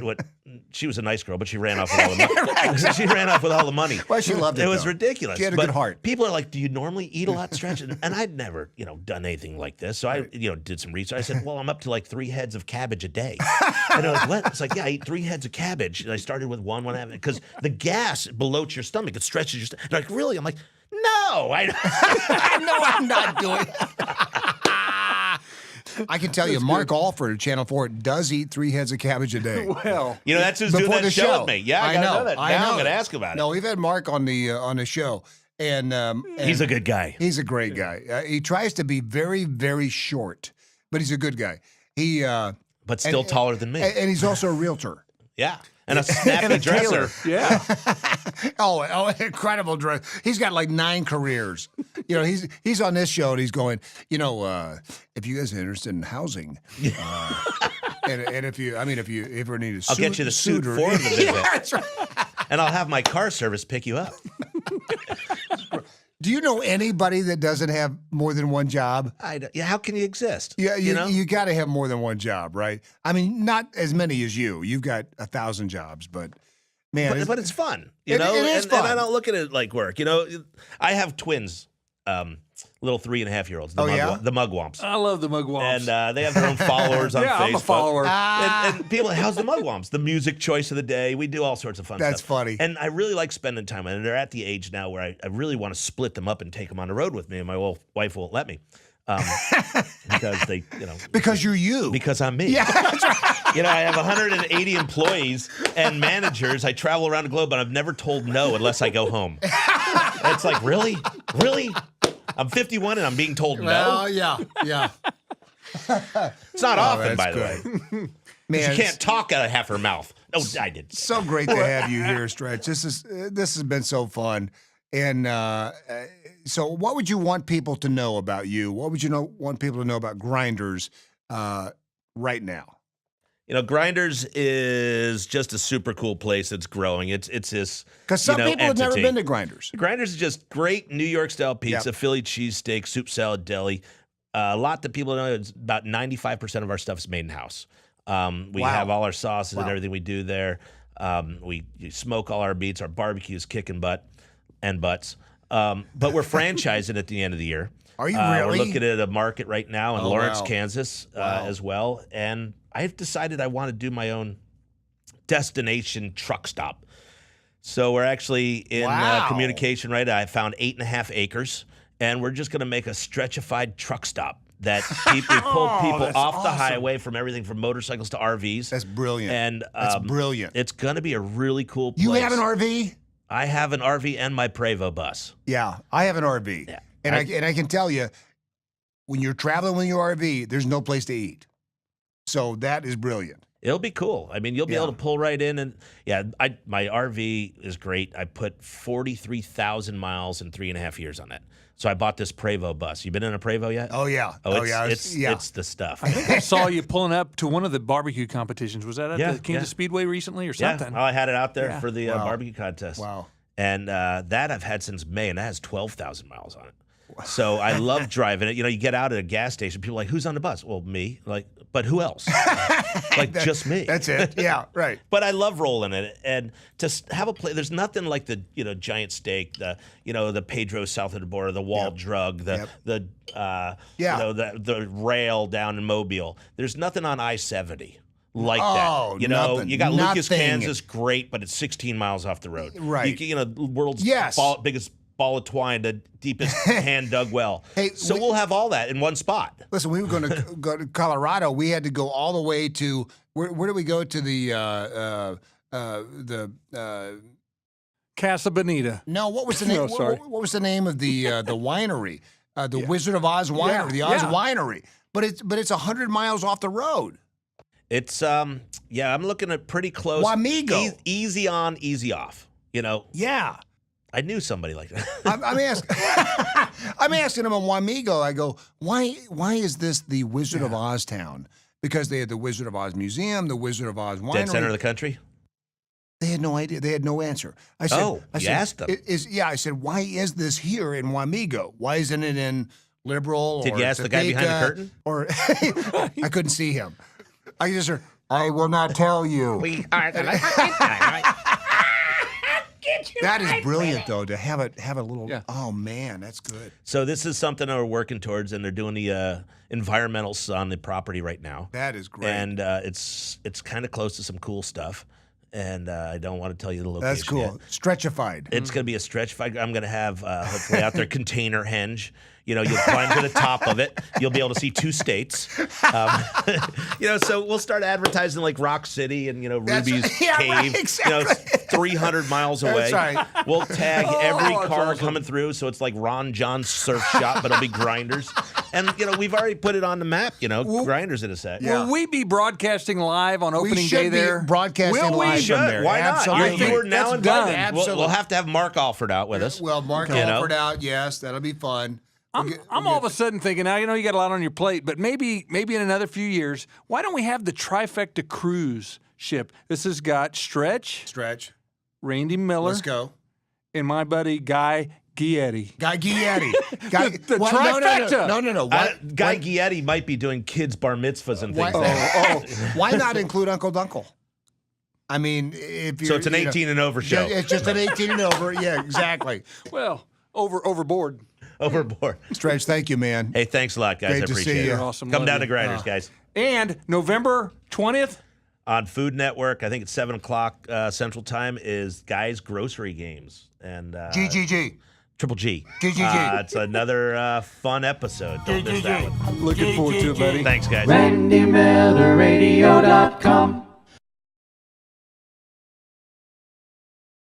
[SPEAKER 6] she was a nice girl, but she ran off with all the money. She ran off with all the money.
[SPEAKER 3] Well, she loved it.
[SPEAKER 6] It was
[SPEAKER 3] though.
[SPEAKER 6] ridiculous.
[SPEAKER 3] She had a
[SPEAKER 6] But
[SPEAKER 3] good heart.
[SPEAKER 6] People are like, "Do you normally eat a lot, Stretch?" And I'd never, done anything like this. So I, did some research. I said, "Well, I'm up to like 3 heads of cabbage a day." And they're like, "What?" It's like, "Yeah, I eat 3 heads of cabbage." And I started with one because the gas bloats your stomach. It stretches your stomach. They're like, "Really?" I'm like, "No, I
[SPEAKER 3] No, I'm not doing I can tell you, Mark Alford at Channel 4 does eat 3 heads of cabbage a day.
[SPEAKER 4] Well,
[SPEAKER 6] that's who's doing
[SPEAKER 3] Before
[SPEAKER 6] that
[SPEAKER 3] the
[SPEAKER 6] show with me. Yeah, I know that. Now I'm
[SPEAKER 3] know
[SPEAKER 6] going to
[SPEAKER 3] it.
[SPEAKER 6] ask about it.
[SPEAKER 3] No, we've had Mark on the show, and
[SPEAKER 6] He's a good guy.
[SPEAKER 3] He's a great guy. He tries to be very, very short, but he's a good guy.
[SPEAKER 6] But still taller than me.
[SPEAKER 3] And he's also a realtor.
[SPEAKER 6] Yeah. And a snappy
[SPEAKER 3] And a
[SPEAKER 6] dresser.
[SPEAKER 3] tailor.
[SPEAKER 4] yeah.
[SPEAKER 3] Oh, incredible dress. He's got like 9 careers. He's on this show and he's going, if you guys are interested in housing, and if you ever need a suit,
[SPEAKER 6] I'll get you the suit for the visit.
[SPEAKER 3] Yeah, that's right.
[SPEAKER 6] And I'll have my car service pick you up.
[SPEAKER 3] Do you know anybody that doesn't have more than one job?
[SPEAKER 6] How can you exist?
[SPEAKER 3] Yeah, you got to have more than one job, right? I mean, not as many as you. You've got 1,000 jobs, but man,
[SPEAKER 6] but it's fun.
[SPEAKER 3] It is fun.
[SPEAKER 6] And I don't look at it like work. I have twins, little 3.5-year-olds. The Mugwumps.
[SPEAKER 4] I love the Mugwumps.
[SPEAKER 6] And they have their own followers on Facebook.
[SPEAKER 4] I'm a follower.
[SPEAKER 6] And people, how's the Mugwumps? The music choice of the day. We do all sorts of fun stuff.
[SPEAKER 3] That's funny.
[SPEAKER 6] And I really like spending time with them. And they're at the age now where I really want to split them up and take them on the road with me. And my wife won't let me. Because they,
[SPEAKER 3] because you're you.
[SPEAKER 6] Because I'm me.
[SPEAKER 3] Yeah, that's right.
[SPEAKER 6] I have 180 employees and managers. I travel around the globe, but I've never told no unless I go home. It's like, really? I'm 51 and I'm being told no?
[SPEAKER 3] Well, yeah.
[SPEAKER 6] It's not often,
[SPEAKER 3] that's
[SPEAKER 6] by the
[SPEAKER 3] good.
[SPEAKER 6] way.
[SPEAKER 3] Man,
[SPEAKER 6] She can't talk out of half her mouth. Oh, I did.
[SPEAKER 3] So great to have you here, Stretch. This has been so fun. And so what would you want people to know about you? What would you want people to know about Grinders right now?
[SPEAKER 6] Grinders is just a super cool place that's growing. It's this
[SPEAKER 3] because some people have never
[SPEAKER 6] entity.
[SPEAKER 3] been to Grinders.
[SPEAKER 6] Grinders is just great New York style pizza, Philly cheesesteak, soup salad, deli. A lot that people don't know is about 95% of our stuff is made in house. We have all our sauces and everything we do there. We smoke all our meats. Our barbecue is kicking butts. But we're franchising at the end of the year.
[SPEAKER 3] Are you really?
[SPEAKER 6] We're looking at a market right now in Lawrence,
[SPEAKER 3] wow.
[SPEAKER 6] Kansas as well. And I've decided I want to do my own destination truck stop. So we're actually in communication right now. I found 8.5 acres, and we're just going to make a stretchified truck stop that we pull people off the highway from everything from motorcycles to RVs.
[SPEAKER 3] That's brilliant.
[SPEAKER 6] And
[SPEAKER 3] that's brilliant.
[SPEAKER 6] It's going to be a really cool place.
[SPEAKER 3] You have an RV?
[SPEAKER 6] I have an RV and my Prevost bus.
[SPEAKER 3] Yeah, I have an RV.
[SPEAKER 6] Yeah.
[SPEAKER 3] And I can tell you, when you're traveling with your RV, there's no place to eat. So that is brilliant.
[SPEAKER 6] It'll be cool. I mean, you'll be able to pull right in. And my RV is great. I put 43,000 miles in 3.5 years on it. So I bought this Prevost bus. You been in a Prevost yet?
[SPEAKER 3] Oh, yeah.
[SPEAKER 6] It's the stuff.
[SPEAKER 4] I think I saw you pulling up to one of the barbecue competitions. Was that at the Kansas Speedway recently or something?
[SPEAKER 6] Yeah, well, I had it out there for the
[SPEAKER 3] Wow.
[SPEAKER 6] barbecue contest.
[SPEAKER 3] Wow.
[SPEAKER 6] And that I've had since May, and that has 12,000 miles on it. So I love driving it. You know, you get out at a gas station, people are like, who's on the bus? Well, me. Like, but who else? Like, just me.
[SPEAKER 3] That's it. Yeah, right.
[SPEAKER 6] But I love rolling in it, and to have a play. There's nothing like the giant steak, the Pedro south of the border, the wall drug, the rail down in Mobile. There's nothing on I-70 like that. You know,
[SPEAKER 3] nothing.
[SPEAKER 6] you got Lucas,
[SPEAKER 3] Nothing.
[SPEAKER 6] Kansas, great, but it's 16 miles off the road.
[SPEAKER 3] Right.
[SPEAKER 6] World's
[SPEAKER 3] Yes.
[SPEAKER 6] biggest ball of twine, the deepest hand dug well.
[SPEAKER 3] Hey,
[SPEAKER 6] so we'll have all that in one spot.
[SPEAKER 3] Listen, we were going to go to Colorado. We had to go all the way to where did we go to the
[SPEAKER 4] Casa Bonita.
[SPEAKER 3] No, what was the name?
[SPEAKER 4] No, sorry.
[SPEAKER 3] What was the name of the winery? The Wizard of Oz winery,
[SPEAKER 4] Yeah,
[SPEAKER 3] the Oz
[SPEAKER 4] yeah.
[SPEAKER 3] winery. But it's 100 miles off the road.
[SPEAKER 6] It's I'm looking at pretty close.
[SPEAKER 3] Wamego.
[SPEAKER 6] Easy on, easy off. You know,
[SPEAKER 3] Yeah.
[SPEAKER 6] I knew somebody like that.
[SPEAKER 3] I'm asking him on Wamego. I go, why is this the Wizard of Oz town? Because they had the Wizard of Oz Museum, the Wizard of Oz winery.
[SPEAKER 6] Dead center of the country.
[SPEAKER 3] They had no idea. They had no answer. I said,
[SPEAKER 6] you asked them.
[SPEAKER 3] I said, why is this here in Wamego? Why isn't it in Liberal?
[SPEAKER 6] Did
[SPEAKER 3] or
[SPEAKER 6] you ask the guy behind the
[SPEAKER 3] Topeka?
[SPEAKER 6] curtain?
[SPEAKER 3] Or I couldn't see him. I just heard, I will not tell you.
[SPEAKER 6] We are the
[SPEAKER 3] That is brilliant, though, to have a little.
[SPEAKER 4] Yeah.
[SPEAKER 3] Oh man, that's good.
[SPEAKER 6] So this is something that we're working towards, and they're doing the environmentals on the property right now.
[SPEAKER 3] That is great.
[SPEAKER 6] And it's kind of close to some cool stuff. And I don't want to tell you the location.
[SPEAKER 3] That's cool.
[SPEAKER 6] yet.
[SPEAKER 3] Stretchified.
[SPEAKER 6] It's going to be a stretch fight. I'm going to have, hopefully, out there, container henge. You know, you'll climb to the top of it. You'll be able to see 2 states. So we'll start advertising like Rock City and,
[SPEAKER 3] That's
[SPEAKER 6] Ruby's
[SPEAKER 3] right. Yeah,
[SPEAKER 6] Cave.
[SPEAKER 3] right, exactly.
[SPEAKER 6] 300 miles away.
[SPEAKER 3] That's right.
[SPEAKER 6] We'll tag every
[SPEAKER 4] that's
[SPEAKER 6] car
[SPEAKER 4] awesome.
[SPEAKER 6] coming through. So it's like Ron John's surf shop, but it'll be Grinders. And, we've already put it on the map, Grinders in a sec.
[SPEAKER 3] Yeah.
[SPEAKER 4] Will we be broadcasting live on
[SPEAKER 3] we
[SPEAKER 4] opening
[SPEAKER 3] should
[SPEAKER 4] day
[SPEAKER 3] be
[SPEAKER 4] there?
[SPEAKER 3] broadcasting
[SPEAKER 4] Will we?
[SPEAKER 3] live
[SPEAKER 6] Should.
[SPEAKER 3] from there.
[SPEAKER 6] Why not?
[SPEAKER 3] Absolutely.
[SPEAKER 6] You are now
[SPEAKER 3] That's
[SPEAKER 6] invited.
[SPEAKER 3] done.
[SPEAKER 6] We'll have to have Mark Alford out with us.
[SPEAKER 3] Well, Mark Alford out. Yes, that'll be fun.
[SPEAKER 4] I'm all of a sudden thinking now, you got a lot on your plate, but maybe in another few years, why don't we have the trifecta cruise ship? This has got Stretch, Randy Miller,
[SPEAKER 3] Let's go.
[SPEAKER 4] and my buddy Guy Giedi.
[SPEAKER 3] Guy Giedi.
[SPEAKER 4] The trifecta.
[SPEAKER 3] No.
[SPEAKER 6] Guy Giedi might be doing kids' bar mitzvahs and things.
[SPEAKER 3] Why not include Uncle Dunkel? I mean, if you
[SPEAKER 6] So it's an 18 and over show.
[SPEAKER 3] It's just an 18 and over. Yeah, exactly.
[SPEAKER 4] Well, overboard.
[SPEAKER 6] Overboard.
[SPEAKER 3] Stretch, thank you, man.
[SPEAKER 6] Hey, thanks a lot, guys.
[SPEAKER 3] Great
[SPEAKER 6] I
[SPEAKER 3] to
[SPEAKER 6] appreciate
[SPEAKER 3] see
[SPEAKER 6] it.
[SPEAKER 3] you.
[SPEAKER 4] You're awesome.
[SPEAKER 6] Come
[SPEAKER 4] Love
[SPEAKER 6] down
[SPEAKER 4] you.
[SPEAKER 6] to Grinders, guys.
[SPEAKER 4] And November 20th,
[SPEAKER 6] On Food Network, I think it's 7 o'clock Central Time, is Guys Grocery Games. And
[SPEAKER 3] GGG.
[SPEAKER 6] Triple G.
[SPEAKER 3] GGG.
[SPEAKER 6] It's another fun episode. Don't miss that one.
[SPEAKER 4] looking forward to it, buddy.
[SPEAKER 6] Thanks, guys.
[SPEAKER 7] RandyMillerRadio.com.